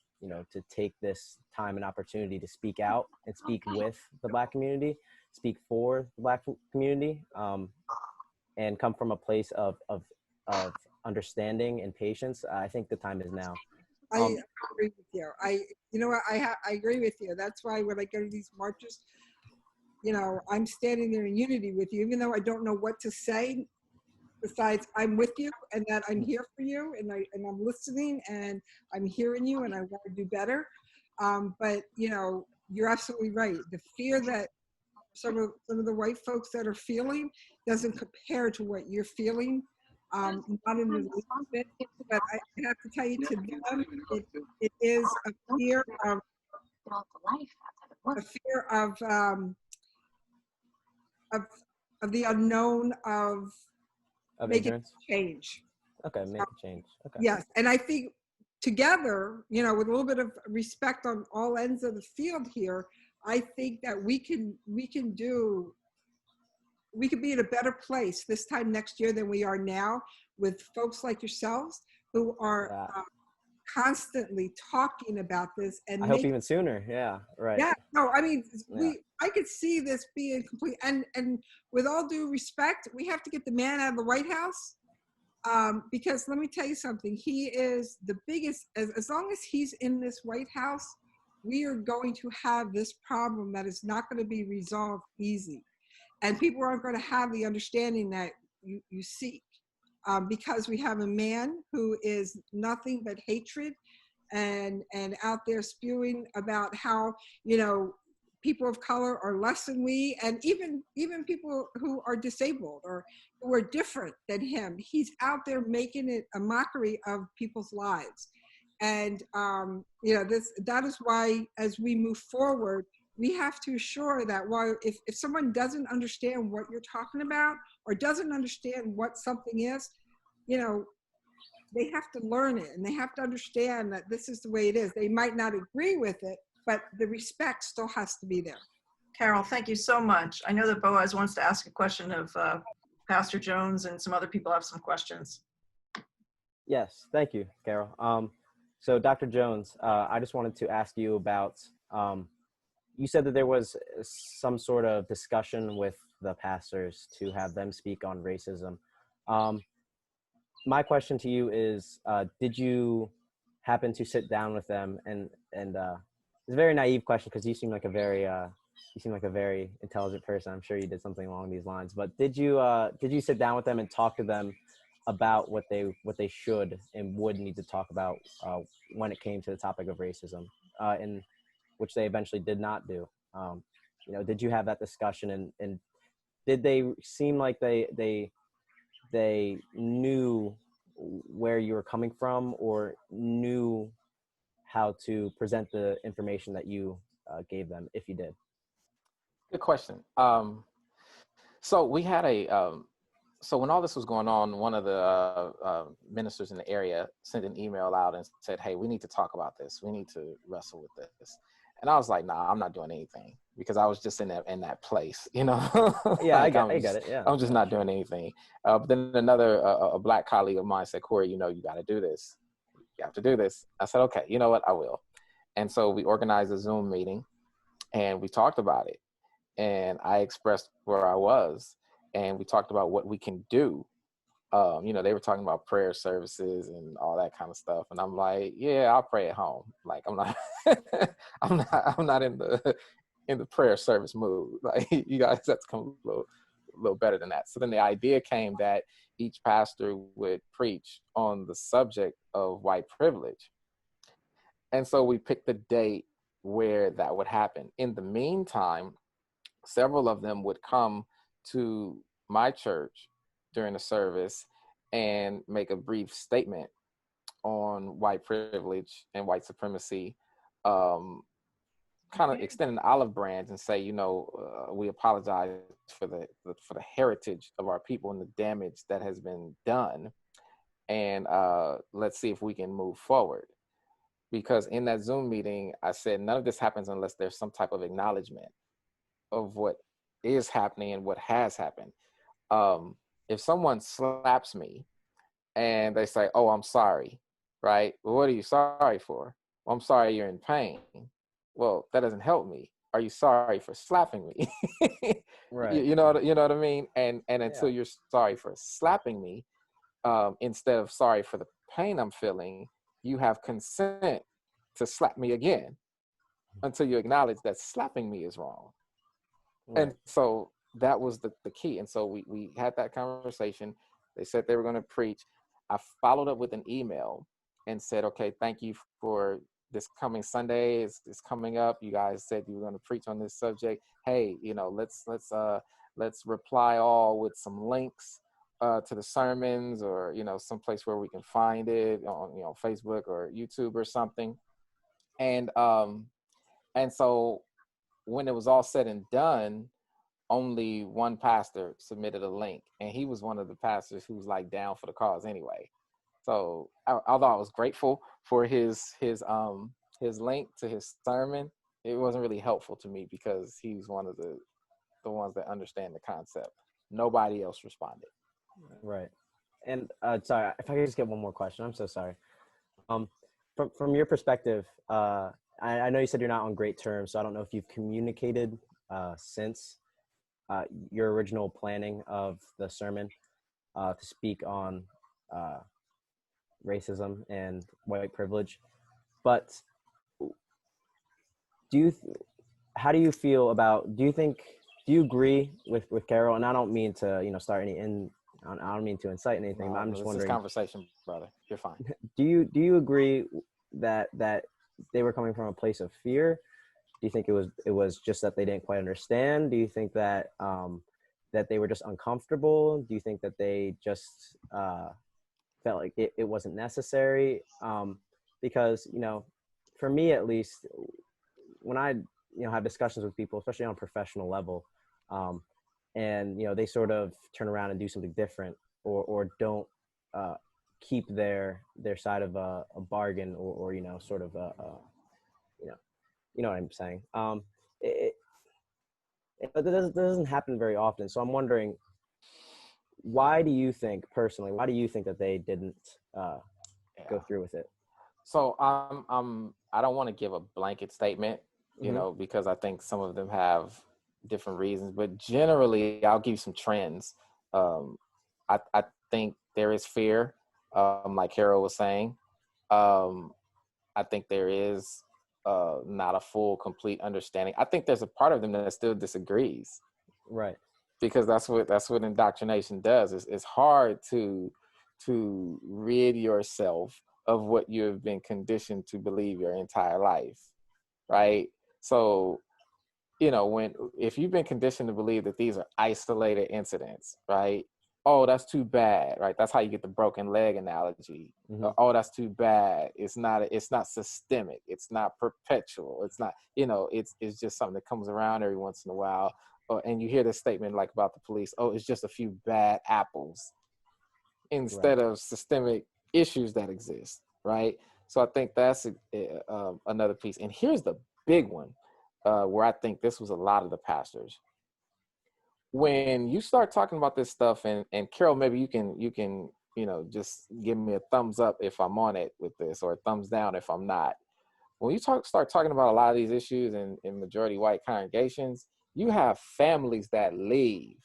to take this time and opportunity to speak out and speak with the Black community, speak for the Black community, and come from a place of understanding and patience. I think the time is now. I agree with you. I agree with you. That's why when I go to these marches, I'm standing there in unity with you, even though I don't know what to say. Besides, I'm with you, and that I'm here for you, and I'm listening, and I'm hearing you, and I want to do better. But you're absolutely right. The fear that some of the white folks that are feeling doesn't compare to what you're feeling. Not in the least bit, but I have to tell you, to them, it is a fear of the unknown of making ignorance. Change. Okay, make a change. Okay. Yes, and I think together, with a little bit of respect on all ends of the field here, I think that we can be in a better place this time next year than we are now, with folks like yourselves who are constantly talking about this. And I hope even sooner. Yeah, right. Yeah, no, I mean, I could see this being complete, and with all due respect, we have to get the man out of the White House, because let me tell you something, he is the biggest, as long as he's in this White House, we are going to have this problem that is not going to be resolved easy. And people aren't going to have the understanding that you seek, because we have a man who is nothing but hatred and out there spewing about how, people of color are less than we, and even people who are disabled or who are different than him. He's out there making it a mockery of people's lives. And, that is why, as we move forward, we have to assure that while if someone doesn't understand what you're talking about, or doesn't understand what something is, they have to learn it, and they have to understand that this is the way it is. They might not agree with it, but the respect still has to be there. Carol, thank you so much. I know that Boaz wants to ask a question of Pastor Jones, and some other people have some questions. Yes, thank you, Carol. So Dr. Jones, I just wanted to ask you about, you said that there was some sort of discussion with the pastors to have them speak on racism. My question to you is, did you happen to sit down with them? And it's a very naive question, because you seem like a very intelligent person. I'm sure you did something along these lines. But did you sit down with them and talk to them about what they should and would need to talk about when it came to the topic of racism, and which they eventually did not do? Did you have that discussion, and did they seem like they knew where you were coming from, or knew how to present the information that you gave them, if you did? Good question. So we had so when all this was going on, one of the ministers in the area sent an email out and said, hey, we need to talk about this. We need to wrestle with this. And I was like, nah, I'm not doing anything, because I was just in that place, you know. Yeah, Like, I get it. Yeah, I'm just not doing anything. But then another a Black colleague of mine said, Cory, you know, you got to do this. You have to do this. I said, okay, you know what, I will. And so we organized a Zoom meeting and we talked about it. And I expressed where I was, and we talked about what we can do. You know, they were talking about prayer services and all that kind of stuff. And I'm like, yeah, I'll pray at home. Like, I'm not, I'm not in the prayer service mood. Like, you guys have to come a little better than that. So then the idea came that each pastor would preach on the subject of white privilege. And so we picked the date where that would happen. In the meantime, several of them would come to my church during the service and make a brief statement on white privilege and white supremacy, kind of extend an olive branch and say, you know, we apologize for the heritage of our people and the damage that has been done, and let's see if we can move forward. Because in that Zoom meeting, I said none of this happens unless there's some type of acknowledgement of what is happening and what has happened. If someone slaps me and they say, oh, I'm sorry, right? Well, what are you sorry for? Well, I'm sorry you're in pain. Well, that doesn't help me. Are you sorry for slapping me? Right. You know what I mean? And until you're sorry for slapping me, instead of sorry for the pain I'm feeling, you have consent to slap me again until you acknowledge that slapping me is wrong. Right. And so that was the key. And so we had that conversation. They said they were going to preach. I followed up with an email and said, okay, thank you for this coming Sunday. It's coming up. You guys said you were going to preach on this subject. Hey, you know, let's reply all with some links to the sermons, or, you know, someplace where we can find it on, you know, Facebook or YouTube or something. And so when it was all said and done, only one pastor submitted a link, and he was one of the pastors who was like down for the cause anyway. So although I was grateful for his link to his sermon, it wasn't really helpful to me because he's one of the ones that understand the concept. Nobody else responded. Right. And sorry, if I could just get one more question. I'm so sorry. From your perspective, I know you said you're not on great terms, so I don't know if you've communicated since your original planning of the sermon to speak on racism and white privilege. But how do you feel about, do you agree with Carol? And I don't mean to, you know, start I don't mean to incite anything, but I'm just wondering. This is conversation, brother. You're fine. Do you agree that they were coming from a place of fear? Do you think it was just that they didn't quite understand? Do you think that that they were just uncomfortable? Do you think that they just felt like it wasn't necessary? Because, you know, for me at least, when I, you know, have discussions with people, especially on a professional level, and, you know, they sort of turn around and do something different, or don't keep their side of a bargain, or you know, sort of you know what I'm saying. It doesn't happen very often. So I'm wondering, why do you think that they didn't go through with it? So I don't want to give a blanket statement, you know, because I think some of them have different reasons, but generally I'll give you some trends. I think there is fear, like Carol was saying. I think there is not a full, complete understanding. I think there's a part of them that still disagrees. Right. Because that's what indoctrination does. It's hard to rid yourself of what you've been conditioned to believe your entire life, right? So, you know, if you've been conditioned to believe that these are isolated incidents, right? Oh, that's too bad, right? That's how you get the broken leg analogy. Oh, that's too bad. It's not systemic. It's not perpetual. It's not, you know, it's just something that comes around every once in a while. and you hear this statement like about the police, oh, it's just a few bad apples, instead of systemic issues that exist, right? So I think that's another piece. And here's the big one, where I think this was a lot of the pastors. When you start talking about this stuff, and Carol, maybe you can just give me a thumbs up if I'm on it with this, or a thumbs down if I'm not. When you start talking about a lot of these issues in majority white congregations, you have families that leave.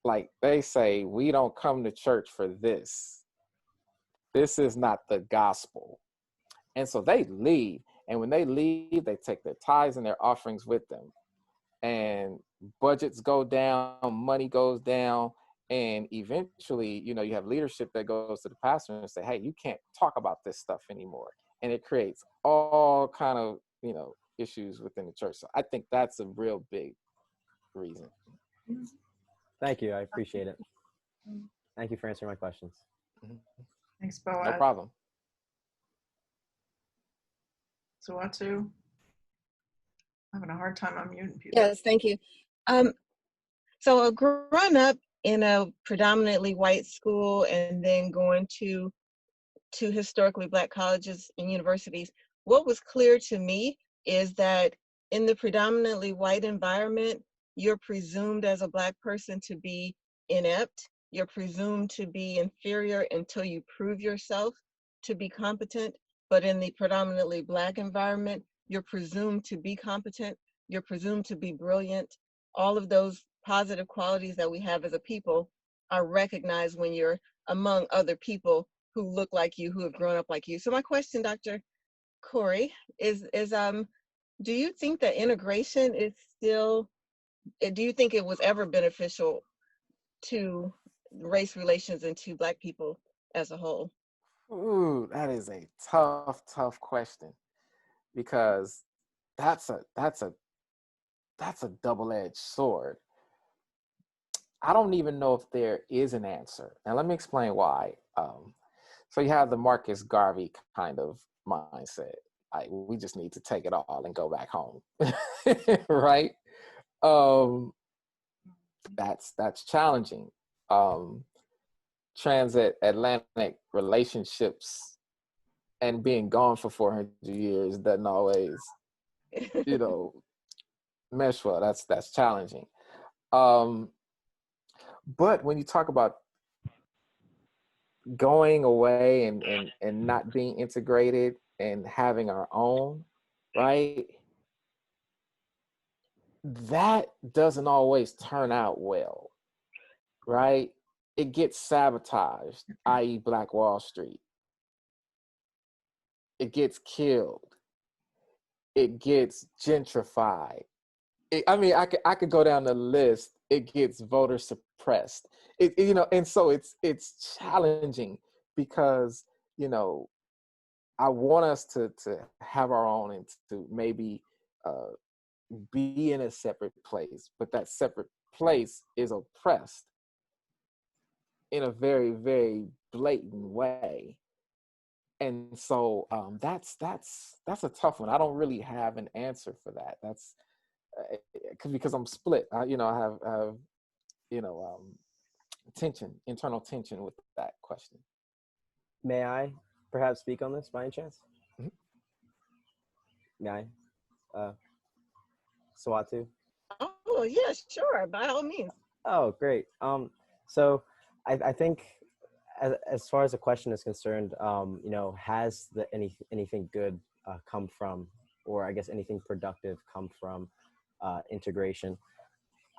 Like they say, we don't come to church for this. This is not the gospel. And so they leave. And when they leave, they take their tithes and their offerings with them. And budgets go down, money goes down. And eventually, you have leadership that goes to the pastor and say, hey, you can't talk about this stuff anymore. And it creates all kind of, issues within the church. So I think that's a real big reason. Thank you. I appreciate it. Thank you for answering my questions. Thanks, Boaz. No problem. Suatu. I'm having a hard time unmuting people. Yes, thank you. So growing up in a predominantly white school and then going to historically Black colleges and universities, what was clear to me is that in the predominantly white environment, you're presumed as a Black person to be inept. You're presumed to be inferior until you prove yourself to be competent. But in the predominantly Black environment, you're presumed to be competent. You're presumed to be brilliant. All of those positive qualities that we have as a people are recognized when you're among other people who look like you, who have grown up like you. So my question, Dr. Cory, is do you think that integration is still, do you think it was ever beneficial to race relations and to Black people as a whole? Ooh, that is a tough question, because that's a double-edged sword. I don't even know if there is an answer. And let me explain why. So you have the Marcus Garvey kind of mindset. Like, we just need to take it all and go back home, right? That's challenging. Transatlantic relationships and being gone for 400 years doesn't always, mesh well. That's challenging. But when you talk about going away and not being integrated and having our own, right? That doesn't always turn out well, right? It gets sabotaged, i.e. Black Wall Street. It gets killed. It gets gentrified. I could go down the list. It gets voter suppressed. And so it's challenging, because I want us to have our own and to maybe be in a separate place, but that separate place is oppressed in a very, very blatant way. And so that's a tough one. I don't really have an answer for that. That's because I'm split. I have internal tension with that question. May I perhaps speak on this by any chance? Mm-hmm. May I? Suatu? Oh, yeah, sure, by all means. Oh, great. So I think as far as the question is concerned, has anything good come from, or I guess anything productive come from integration?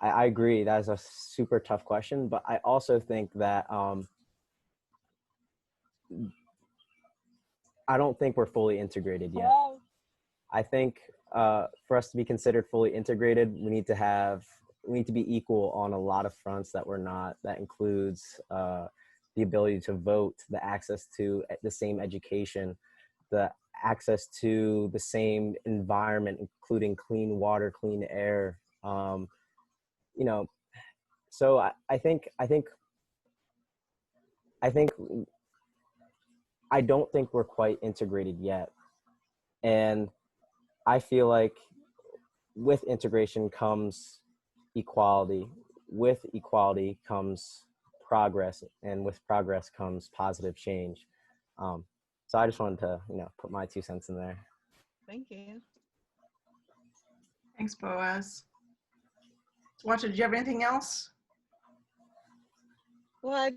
I agree. That is a super tough question, but I also think that I don't think we're fully integrated yet. I think for us to be considered fully integrated, we need to be equal on a lot of fronts that we're not. That includes the ability to vote, the access to the same education, the access to the same environment, including clean water, clean air. So I don't think we're quite integrated yet. And I feel like with integration comes equality. With equality comes progress, and with progress comes positive change. So I just wanted to, put my 2 cents in there. Thank you. Thanks, Boaz. Watcha, did you have anything else? Well,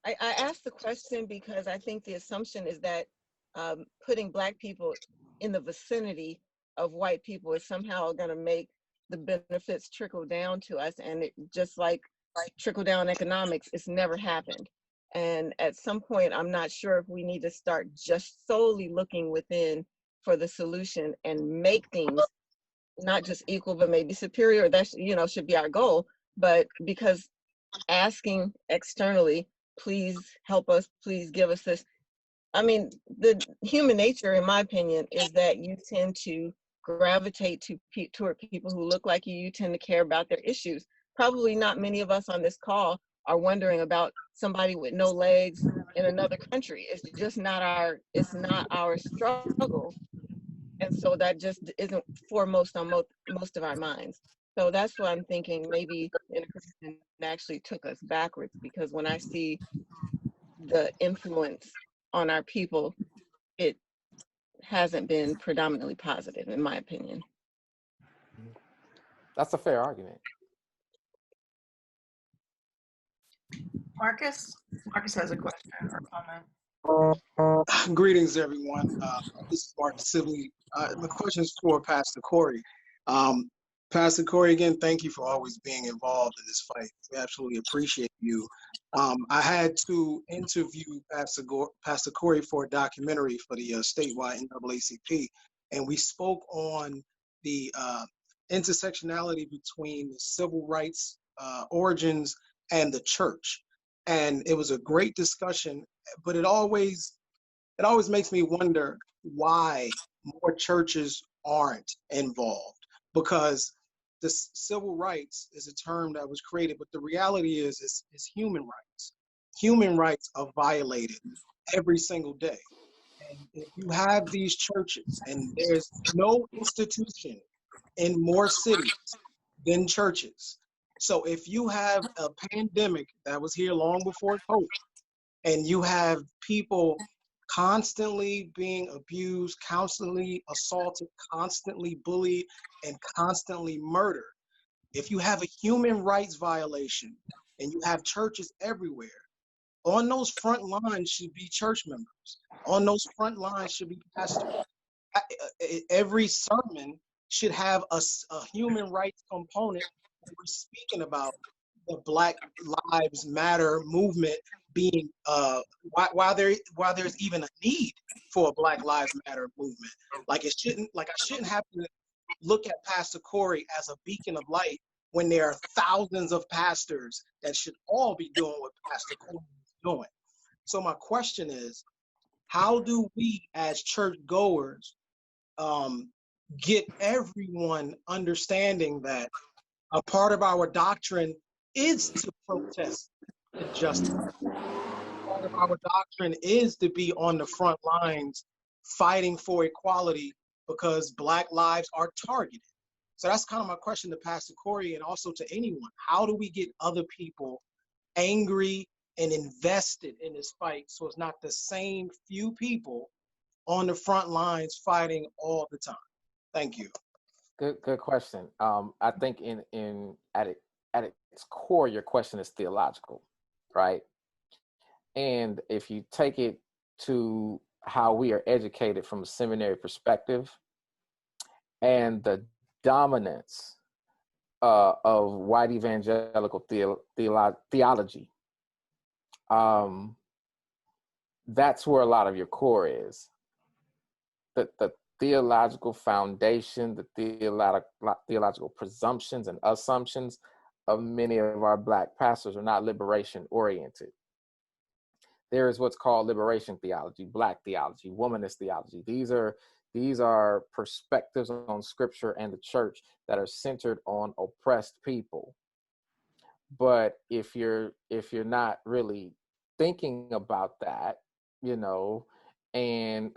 I asked the question because I think the assumption is that putting Black people in the vicinity of white people is somehow going to make the benefits trickle down to us. And it, just like trickle down economics, it's never happened. And at some point, I'm not sure if we need to start just solely looking within for the solution and make things not just equal, but maybe superior. That should be our goal. But because asking externally, please help us, please give us this. I mean, the human nature, in my opinion, is that you tend to gravitate toward people who look like you. You tend to care about their issues. Probably not many of us on this call are wondering about somebody with no legs in another country. It's just not our struggle. And so that just isn't foremost on most of our minds. So that's what I'm thinking. Maybe integration actually took us backwards, because when I see the influence on our people, it hasn't been predominantly positive, in my opinion. That's a fair argument. Marcus? Marcus has a question or comment. Greetings, everyone. This is Charley-Sibley. My question is for Pastor Cory. Pastor Cory, again, thank you for always being involved in this fight. We absolutely appreciate you. I had to interview Pastor Cory for a documentary for the statewide NAACP, and we spoke on the intersectionality between the civil rights origins and the church. And it was a great discussion, but it always makes me wonder why more churches aren't involved, because the civil rights is a term that was created, but the reality is human rights. Human rights are violated every single day. And if you have these churches, and there's no institution in more cities than churches. So if you have a pandemic that was here long before COVID, and you have people constantly being abused, constantly assaulted, constantly bullied, and constantly murdered, if you have a human rights violation and you have churches everywhere, on those front lines should be church members. On those front lines should be pastors. Every sermon should have a human rights component. We're speaking about the Black Lives Matter movement being why there's even a need for a Black Lives Matter movement. I shouldn't have to look at Pastor Cory as a beacon of light when there are thousands of pastors that should all be doing what Pastor Cory is doing. So my question is, how do we as church goers get everyone understanding that a part of our doctrine is to protest injustice? Part of our doctrine is to be on the front lines fighting for equality because Black lives are targeted. So that's kind of my question to Pastor Cory and also to anyone. How do we get other people angry and invested in this fight so it's not the same few people on the front lines fighting all the time? Thank you. Good question. I think at its core, your question is theological, right? And if you take it to how we are educated from a seminary perspective and the dominance of white evangelical theology, that's where a lot of your core is. The theological foundation, the theological presumptions and assumptions of many of our Black pastors are not liberation oriented. There is what's called liberation theology, Black theology, womanist theology. These are perspectives on Scripture and the church that are centered on oppressed people. But if you're not really thinking about that, and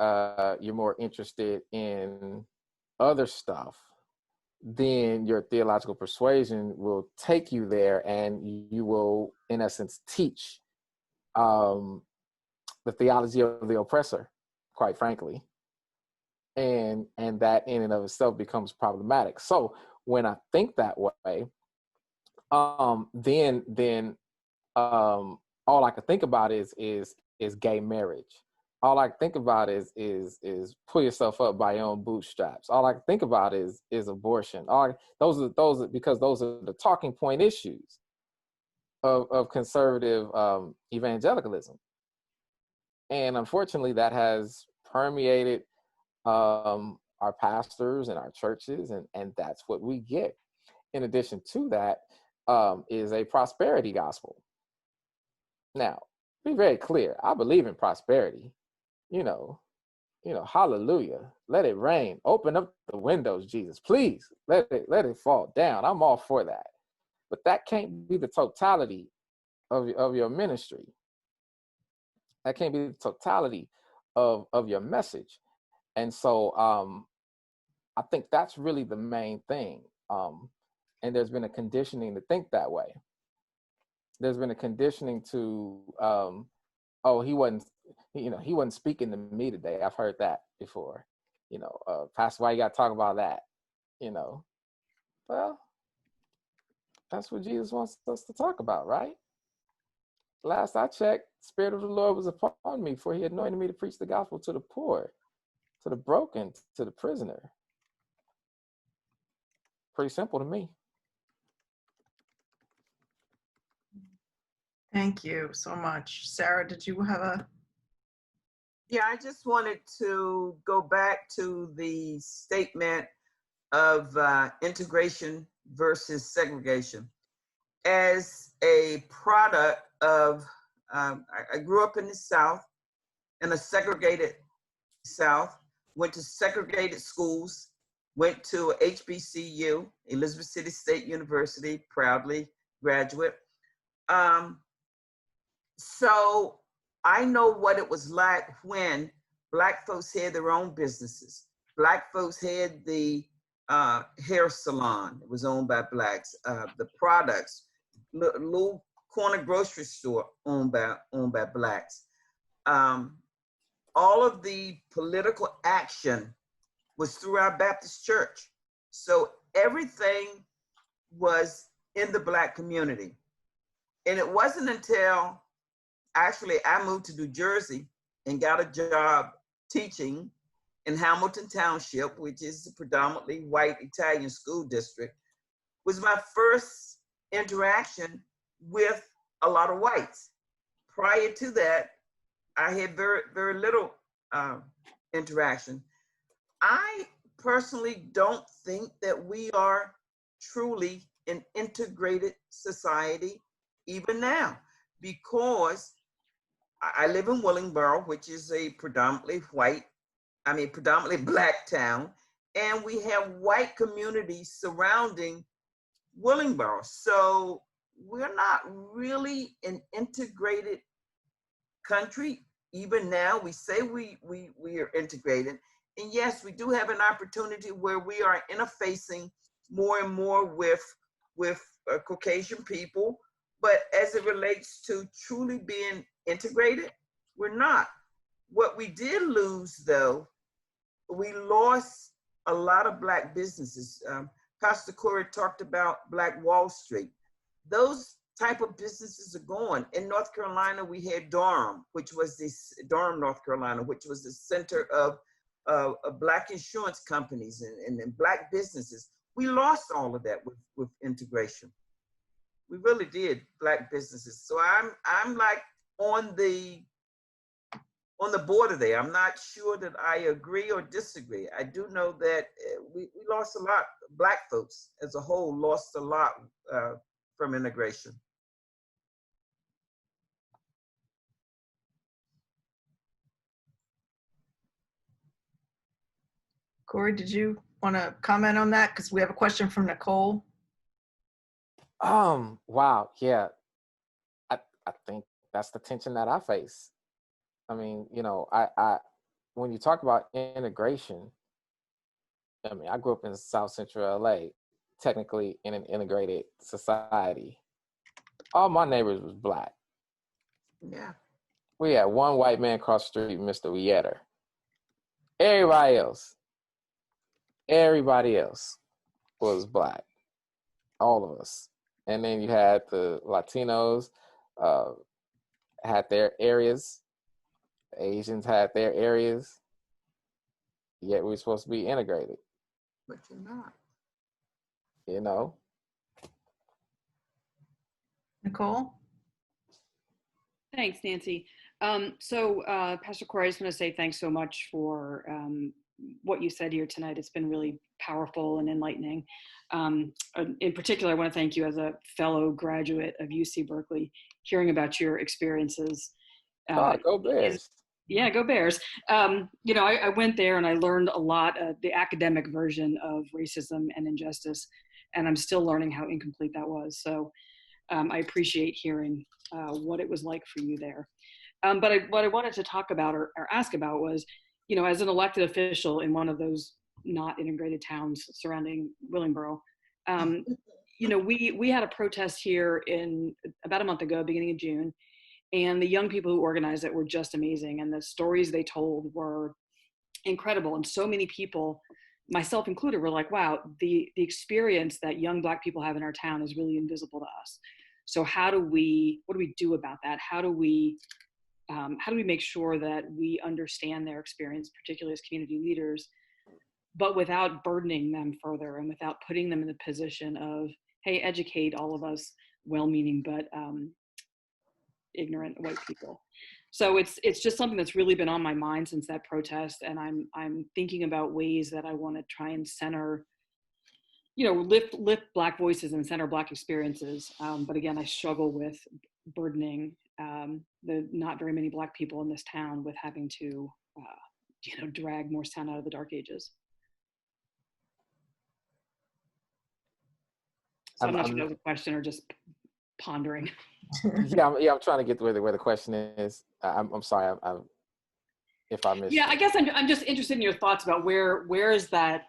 you're more interested in other stuff, then your theological persuasion will take you there, and you will, in essence, teach the theology of the oppressor, quite frankly. And that in and of itself becomes problematic. So when I think that way, then all I can think about is gay marriage. All I can think about is pull yourself up by your own bootstraps. All I can think about is abortion. Those are because those are the talking point issues of conservative evangelicalism. And unfortunately, that has permeated our pastors and our churches, and that's what we get. In addition to that, is a prosperity gospel. Now, be very clear. I believe in prosperity. Hallelujah. Let it rain. Open up the windows, Jesus. Please let it fall down. I'm all for that. But that can't be the totality of your ministry. That can't be the totality of your message. And so I think that's really the main thing. And there's been a conditioning to think that way. There's been a conditioning to, he wasn't speaking to me today. I've heard that before. Pastor, why you got to talk about that? Well, that's what Jesus wants us to talk about, right? Last I checked, the Spirit of the Lord was upon me, for he anointed me to preach the gospel to the poor, to the broken, to the prisoner. Pretty simple to me. Thank you so much. Sarah, did you have a? Yeah, I just wanted to go back to the statement of integration versus segregation. As a product of, I grew up in the South, in a segregated South, went to segregated schools, went to HBCU, Elizabeth City State University, proudly graduate. So I know what it was like when Black folks had their own businesses. Black folks had the hair salon. It was owned by Blacks. The products, little corner grocery store owned by Blacks. All of the political action was through our Baptist church. So everything was in the Black community. And it wasn't until actually I moved to New Jersey and got a job teaching in Hamilton Township, which is a predominantly white Italian school district, was my first interaction with a lot of whites. Prior to that, I had very, very little interaction. I personally don't think that we are truly an integrated society even now, because I live in Willingboro, which is a predominantly Black town, and we have white communities surrounding Willingboro. So we're not really an integrated country. Even now, we say we are integrated. And yes, we do have an opportunity where we are interfacing more and more with Caucasian people. But as it relates to truly being integrated, we're not. What we did lose, though, we lost a lot of Black businesses. Pastor Cory talked about Black Wall Street. Those type of businesses are gone. In North Carolina, we had Durham, North Carolina, which was the center of Black insurance companies and Black businesses. We lost all of that with integration. We really did, Black businesses. So I'm like on the border there. I'm not sure that I agree or disagree. I do know that we lost a lot. Black folks as a whole lost a lot from integration. Cory, did you want to comment on that? Because we have a question from Nicole. Wow, yeah. I think that's the tension that I face. I mean, I when you talk about integration, I mean, I grew up in South Central LA, technically in an integrated society. All my neighbors was Black. Yeah. We had one white man across the street, Mr. Wietter. Everybody else was Black. All of us. And then you had the Latinos, had their areas. The Asians had their areas. Yet we're supposed to be integrated. But you're not. You know? Nicole? Thanks, Nancy. Pastor Cory, I just want to say thanks so much for what you said here tonight. It's been really powerful and enlightening. In particular, I want to thank you as a fellow graduate of UC Berkeley, hearing about your experiences. Go Bears. Yeah, go Bears. I went there and I learned a lot of the academic version of racism and injustice, and I'm still learning how incomplete that was. So I appreciate hearing what it was like for you there. But what I wanted to talk about or ask about was, as an elected official in one of those not integrated towns surrounding Willingboro, we had a protest here in about a month ago, beginning of June, and the young people who organized it were just amazing. And the stories they told were incredible. And so many people, myself included, were like, wow, the experience that young Black people have in our town is really invisible to us. So what do we do about that? How do we make sure that we understand their experience, particularly as community leaders, but without burdening them further and without putting them in the position of, hey, educate all of us well-meaning but ignorant white people. So it's just something that's really been on my mind since that protest, and I'm thinking about ways that I want to try and center, lift Black voices and center Black experiences. But again, I struggle with burdening the not very many Black people in this town with having to, drag Morristown out of the dark ages. So I'm not sure if that was a question or just pondering. I'm trying to get where the question is. I'm sorry if I missed. Yeah, I guess I'm just interested in your thoughts about where's that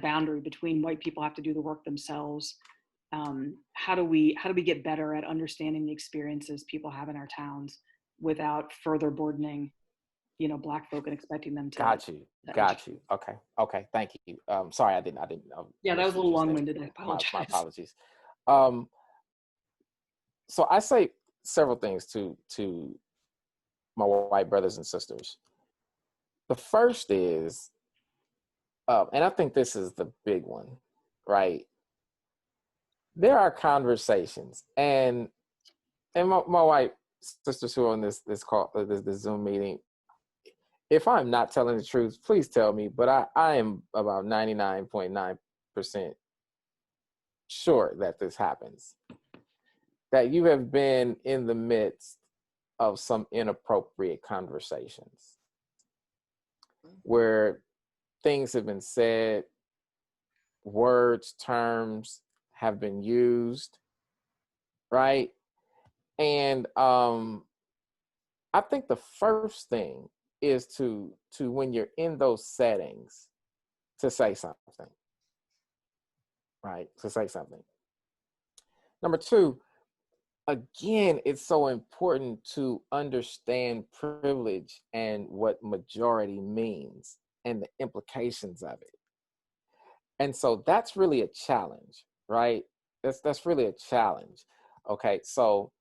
boundary between white people have to do the work themselves. How do we get better at understanding the experiences people have in our towns without further burdening, Black folk and expecting them to. Got you. Okay. Thank you. Sorry, I didn't know. Yeah, that was a little long-winded. I apologize. My apologies. So I say several things to my white brothers and sisters. The first is, and I think this is the big one, right? There are conversations, and my white sisters who are on this call, this Zoom meeting, if I'm not telling the truth, please tell me, but I am about 99.9% sure that this happens. That you have been in the midst of some inappropriate conversations where things have been said, words, terms have been used, right? And I think the first thing is to when you're in those settings, to say something, right? To say something. Number two, again, it's so important to understand privilege and what majority means and the implications of it. And so that's really a challenge, right? That's really a challenge. Okay, so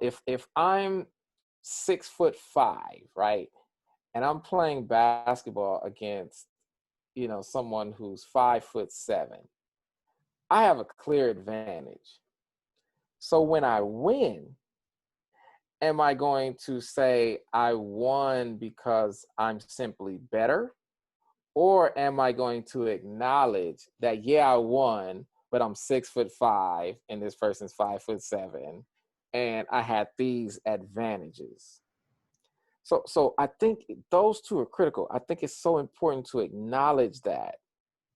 if I'm 6'5", right, and I'm playing basketball against, someone who's 5'7", I have a clear advantage. So when I win, am I going to say I won because I'm simply better? Or am I going to acknowledge that, yeah, I won, but I'm 6'5" and this person's 5'7", and I had these advantages? So I think those two are critical. I think it's so important to acknowledge that,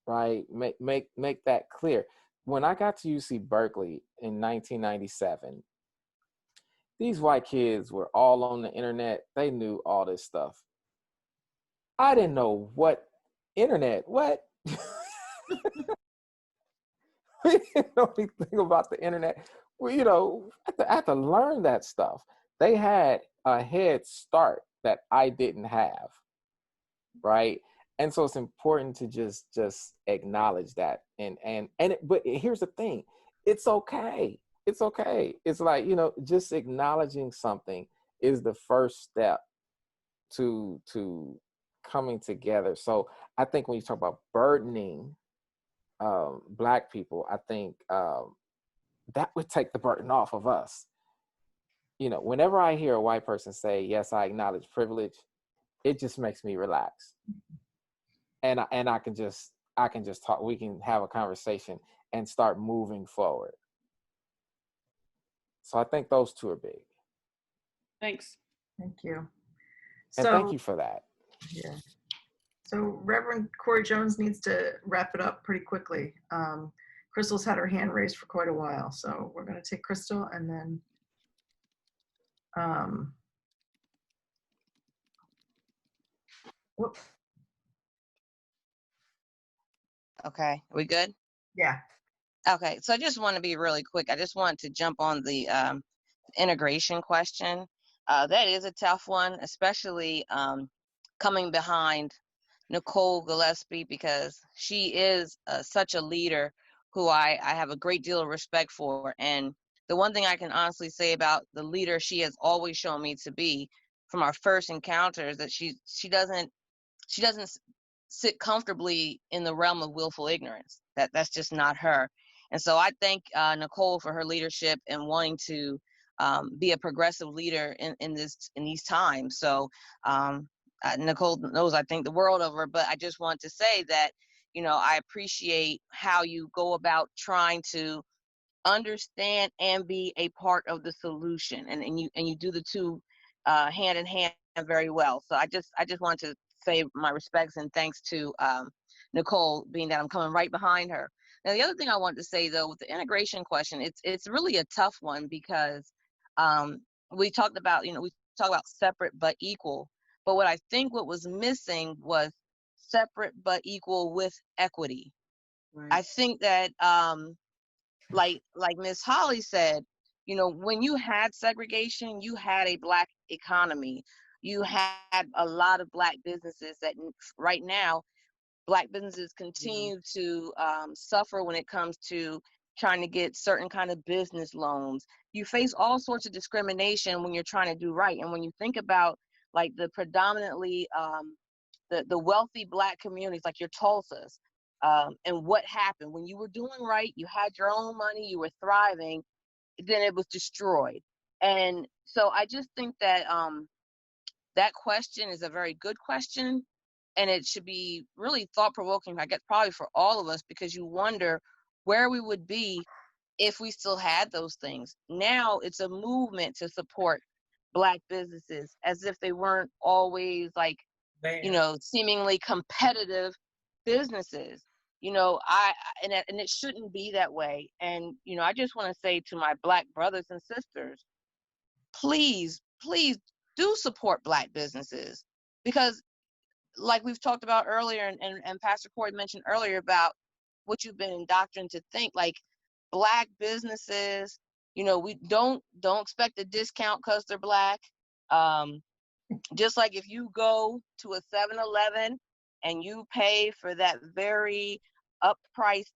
right? Make that clear. When I got to UC Berkeley in 1997, these white kids were all on the internet. They knew all this stuff. I didn't know what internet. What? We didn't know anything about the internet. Well, you know, I had to learn that stuff. They had a head start that I didn't have, right? And so it's important to just acknowledge that. But here's the thing, it's okay. It's okay. It's like, you know, just acknowledging something is the first step to coming together. So I think when you talk about burdening Black people, I think that would take the burden off of us. You know, whenever I hear a white person say, yes, I acknowledge privilege, it just makes me relax. And I can just talk, we can have a conversation and start moving forward. So I think those two are big. Thanks. Thank you. And thank you for that. Yeah. So Reverend Cory Jones needs to wrap it up pretty quickly. Crystal's had her hand raised for quite a while, so we're going to take Crystal and then whoop. Okay, we good? Yeah. Okay, so I just want to be really quick. I just want to jump on the integration question. That is a tough one, especially coming behind Nicole Gillespie, because she is such a leader who I have a great deal of respect for. And the one thing I can honestly say about the leader she has always shown me to be from our first encounter is that she doesn't sit comfortably in the realm of willful ignorance. That's just not her. And so I thank Nicole for her leadership and wanting to be a progressive leader in these times. So Nicole knows I think the world of her, but I just want to say that, you know, I appreciate how you go about trying to understand and be a part of the solution, and you do the two hand in hand very well. So I just want to say my respects and thanks to Nicole, being that I'm coming right behind her. Now, the other thing I want to say, though, with the integration question, it's really a tough one, because we talk about separate but equal. But what I think what was missing was separate but equal with equity. Right. I think that, like Ms. Holly said, you know, when you had segregation, you had a Black economy. You had a lot of Black businesses that right now, Black businesses continue to suffer when it comes to trying to get certain kind of business loans. You face all sorts of discrimination when you're trying to do right. And when you think about like the predominantly the wealthy Black communities, like your Tulsas, and what happened when you were doing right, you had your own money, you were thriving, then it was destroyed. And so I just think that that question is a very good question, and it should be really thought-provoking, I guess, probably for all of us, because you wonder where we would be if we still had those things. Now it's a movement to support Black businesses as if they weren't always like, you know, seemingly competitive businesses. You know, and it shouldn't be that way. And, you know, I just want to say to my Black brothers and sisters, please do support Black businesses, because like we've talked about earlier, and Pastor Cory mentioned earlier about what you've been indoctrinated to think, like Black businesses, you know, we don't expect a discount because they're Black. Just like if you go to a 7-Eleven and you pay for that very up-priced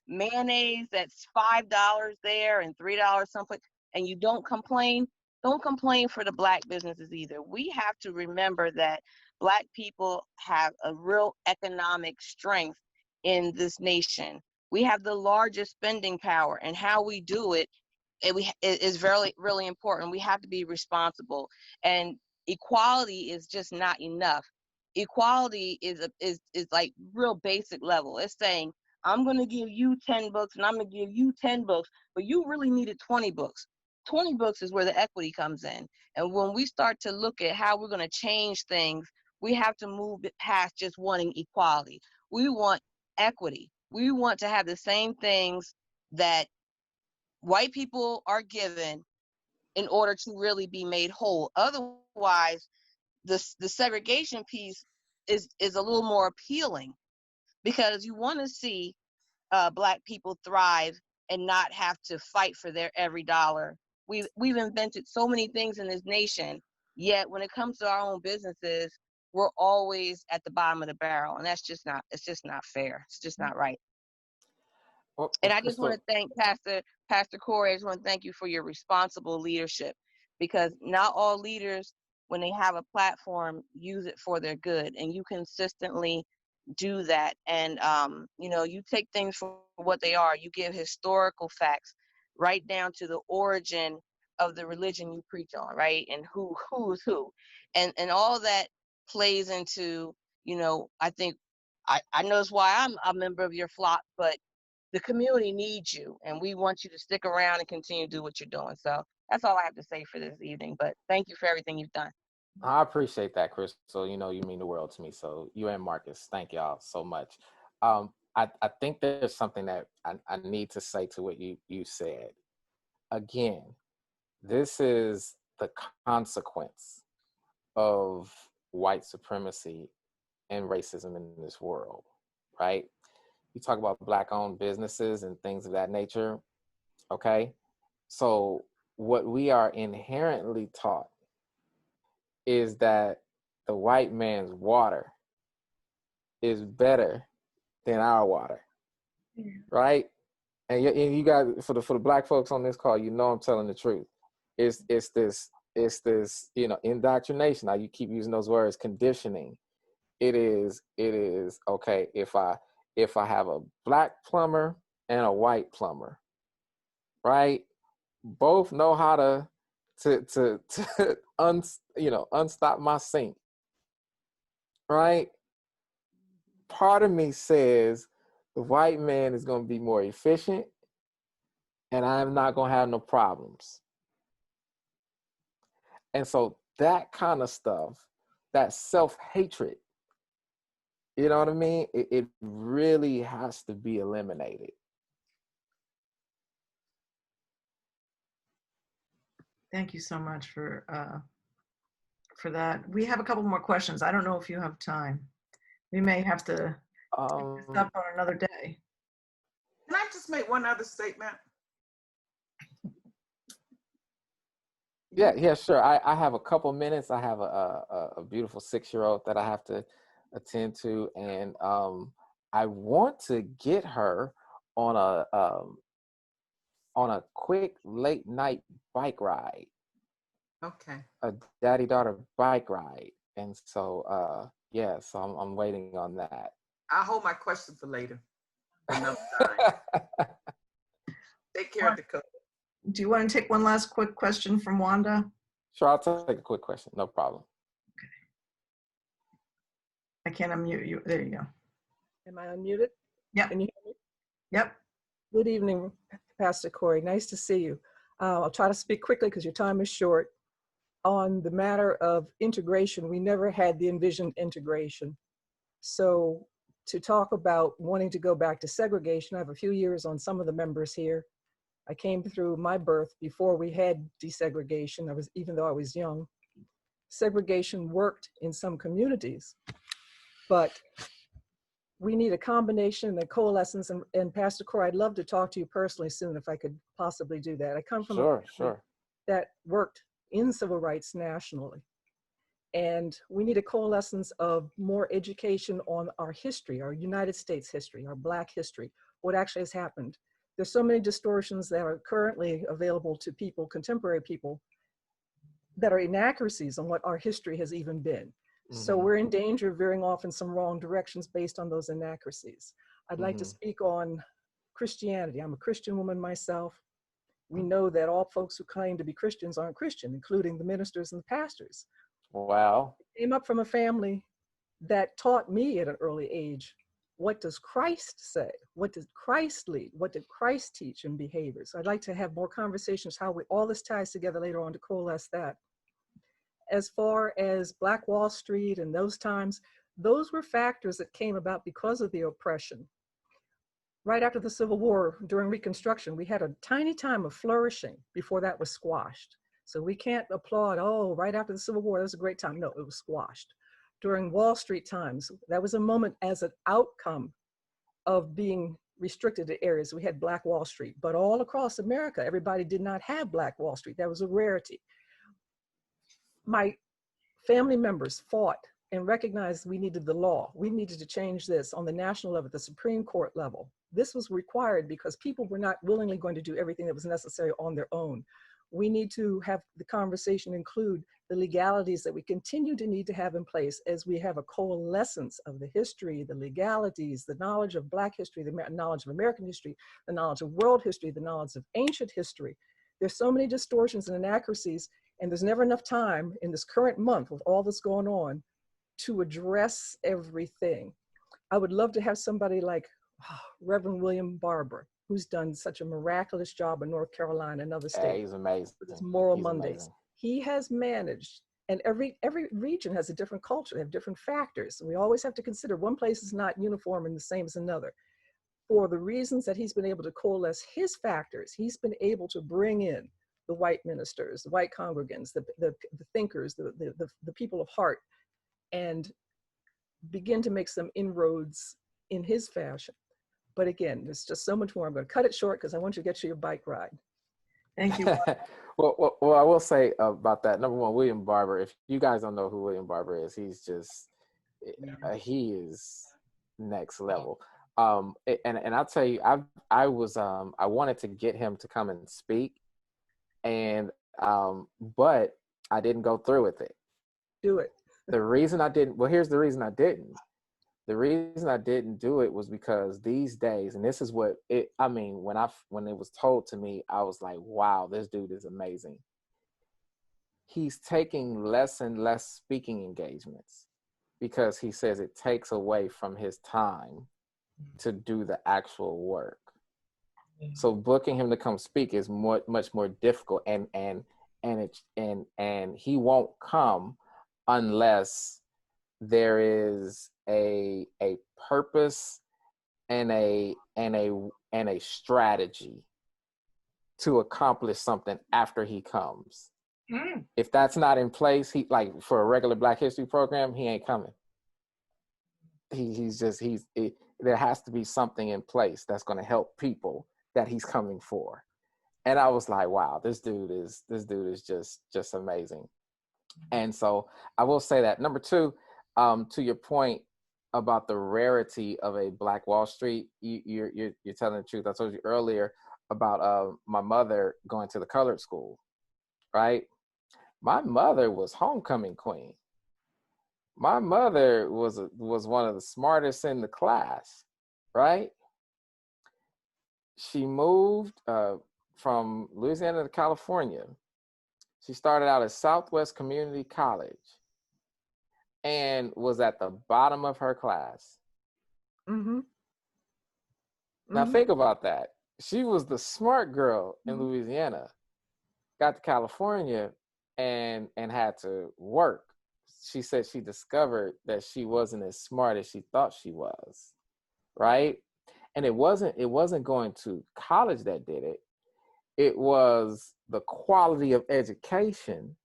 mayonnaise that's $5 there and $3 someplace, and you don't complain for the Black businesses either. We have to remember that Black people have a real economic strength in this nation. We have the largest spending power, and how we do it is really, really important. We have to be responsible, and equality is just not enough. Equality is like real basic level. It's saying, I'm going to give you 10 books and I'm going to give you 10 books, but you really needed 20 books. 20 books is where the equity comes in. And when we start to look at how we're going to change things, we have to move it past just wanting equality. We want equity. We want to have the same things that white people are given in order to really be made whole. Otherwise, the segregation piece is a little more appealing, because you want to see Black people thrive and not have to fight for their every dollar. We've invented so many things in this nation, yet when it comes to our own businesses, we're always at the bottom of the barrel, and it's just not fair. It's just not right. Well, And I just want Crystal, to thank Pastor Cory. I just want to thank you for your responsible leadership, because not all leaders, when they have a platform, use it for their good, and you consistently do that. And you take things for what they are. You give historical facts right down to the origin of the religion you preach on, right? And who's who, and all that plays into, I think I know it's why I'm a member of your flock, but the community needs you, and we want you to stick around and continue to do what you're doing. So that's all I have to say for this evening, but thank you for everything you've done. I appreciate that, Crystal. You mean the world to me. So you and Marcus, thank y'all so much. I think there's something that I need to say to what you said. Again, this is the consequence of white supremacy and racism in this world, right? You talk about Black-owned businesses and things of that nature, okay? So what we are inherently taught is that the white man's water is better than our water, right? And you guys, for the Black folks on this call, I'm telling the truth. It's this indoctrination. Now you keep using those words, conditioning. It is okay. If I have a Black plumber and a white plumber, right? Both know how to unstop my sink, right? Part of me says the white man is going to be more efficient, and I'm not going to have no problems. And so that kind of stuff, that self-hatred, you know what I mean? It really has to be eliminated. Thank you so much for that. We have a couple more questions. I don't know if you have time. We may have to take this up on another day. Can I just make one other statement? Yeah, sure. I have a couple minutes. I have a beautiful 6-year-old that I have to attend to, and I want to get her on a quick late night bike ride. Okay. A daddy-daughter bike ride, and so so I'm waiting on that. I'll hold my question for later. Another time. Take care of the code. Do you want to take one last quick question from Wanda? Sure, I'll take a quick question. No problem. Okay. I can't unmute you. There you go. Am I unmuted? Yep. Can you hear me? Yep. Good evening, Pastor Cory. Nice to see you. I'll try to speak quickly because your time is short. On the matter of integration, we never had the envisioned integration. So to talk about wanting to go back to segregation, I have a few years on some of the members here. I came through my birth before we had desegregation. Even though I was young, segregation worked in some communities, but we need a combination and coalescence. And Pastor Cory, I'd love to talk to you personally soon if I could possibly do that. I come from a family that worked in civil rights nationally. And we need a coalescence of more education on our history, our United States history, our Black history, what actually has happened. There's so many distortions that are currently available to people, contemporary people, that are inaccuracies on what our history has even been. Mm-hmm. So we're in danger of veering off in some wrong directions based on those inaccuracies. I'd like to speak on Christianity. I'm a Christian woman myself. We know that all folks who claim to be Christians aren't Christian, including the ministers and the pastors. Wow. I came up from a family that taught me at an early age, what does Christ say? What did Christ lead? What did Christ teach in behaviors? I'd like to have more conversations how all this ties together later on to coalesce that. As far as Black Wall Street and those times, those were factors that came about because of the oppression. Right after the Civil War, during Reconstruction, we had a tiny time of flourishing before that was squashed. So we can't applaud, oh, right after the Civil War, that was a great time. No, it was squashed. during Wall Street times. That was a moment as an outcome of being restricted to areas. We had Black Wall Street, but all across America, everybody did not have Black Wall Street. That was a rarity. My family members fought and recognized we needed the law. We needed to change this on the national level, the Supreme Court level. This was required because people were not willingly going to do everything that was necessary on their own. We need to have the conversation include the legalities that we continue to need to have in place as we have a coalescence of the history, the legalities, the knowledge of Black history, the knowledge of American history, the knowledge of world history, the knowledge of ancient history. There's so many distortions and inaccuracies, and there's never enough time in this current month with all that's going on to address everything. I would love to have somebody like Reverend William Barber, who's done such a miraculous job in North Carolina and other states. Yeah, he's amazing. With his Moral He's Mondays. amazing. He has managed, and every region has a different culture, they have different factors. We always have to consider one place is not uniform and the same as another. For the reasons that he's been able to coalesce his factors, he's been able to bring in the white ministers, the white congregants, the thinkers, the people of heart, and begin to make some inroads in his fashion. But again, there's just so much more. I'm going to cut it short because I want you to get to your bike ride. Thank you. well, I will say about that. Number one, William Barber. If you guys don't know who William Barber is, he's just he is next level. And I'll tell you, I wanted to get him to come and speak, and but I didn't go through with it. Do it. The reason I didn't. Well, here's the reason I didn't. The reason I didn't do it was because these days, and this is what it, I mean, when it was told to me, I was like, wow, this dude is amazing. He's taking less and less speaking engagements because he says it takes away from his time to do the actual work. So booking him to come speak is much more difficult, and he won't come unless there is a purpose and a strategy to accomplish something after he comes. If that's not in place, he, like for a regular Black History program, he ain't coming. There has to be something in place that's going to help people that he's coming for. And I was like, wow, this dude is just amazing. And so I will say that. Number two, to your point about the rarity of a Black Wall Street, you're telling the truth. I told you earlier about my mother going to the colored school, right? My mother was homecoming queen. My mother was one of the smartest in the class, right? She moved from Louisiana to California. She started out at Southwest Community College and was at the bottom of her class. Mm-hmm. Now think about that. She was the smart girl in Louisiana, got to California and had to work. She said she discovered that she wasn't as smart as she thought she was, right? And it wasn't going to college that did it. It was the quality of education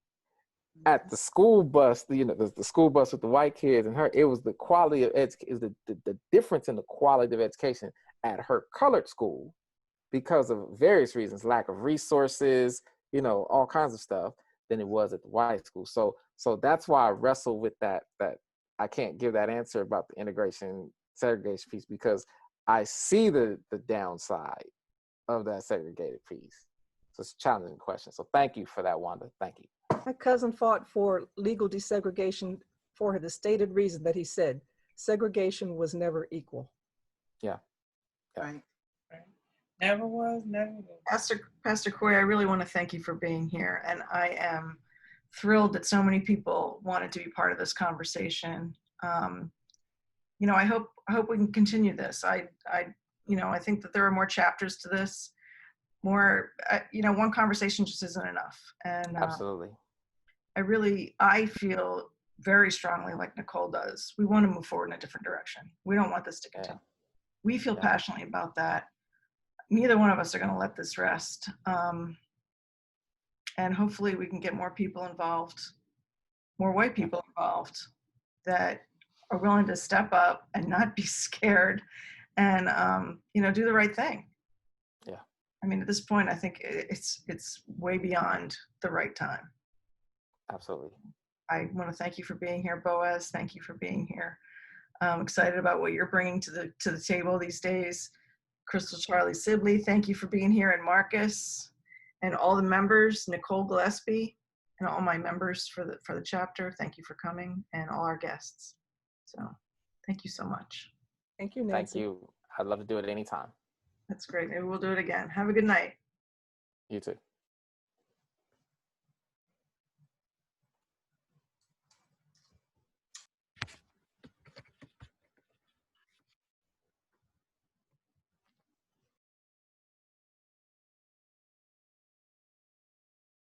at the school bus, the school bus with the white kids and her. It was the quality of education, the difference in the quality of education at her colored school because of various reasons, lack of resources, all kinds of stuff, than it was at the white school. So that's why I wrestle with that I can't give that answer about the integration segregation piece, because I see the downside of that segregated piece. So it's a challenging question. So thank you for that, Wanda. Thank you. My cousin fought for legal desegregation for the stated reason that he said segregation was never equal. Yeah. Right. Never was, never will. Pastor Cory, I really want to thank you for being here, and I am thrilled that so many people wanted to be part of this conversation. I hope we can continue this. I think that there are more chapters to this. More, one conversation just isn't enough. And absolutely, I feel very strongly like Nicole does. We want to move forward in a different direction. We don't want this to continue. Yeah. We feel passionately about that. Neither one of us are going to let this rest. And hopefully we can get more people involved, more white people involved, that are willing to step up and not be scared and, do the right thing. Yeah. I mean, at this point, I think it's way beyond the right time. Absolutely. I want to thank you for being here, Boaz. Thank you for being here. I'm excited about what you're bringing to the table these days. Crystal, Charley-Sibley, thank you for being here, and Marcus, and all the members, Nicole Gillespie, and all my members for the chapter. Thank you for coming, and all our guests. So, thank you so much. Thank you, Nancy. Thank you. I'd love to do it anytime. That's great. Maybe we'll do it again. Have a good night. You too.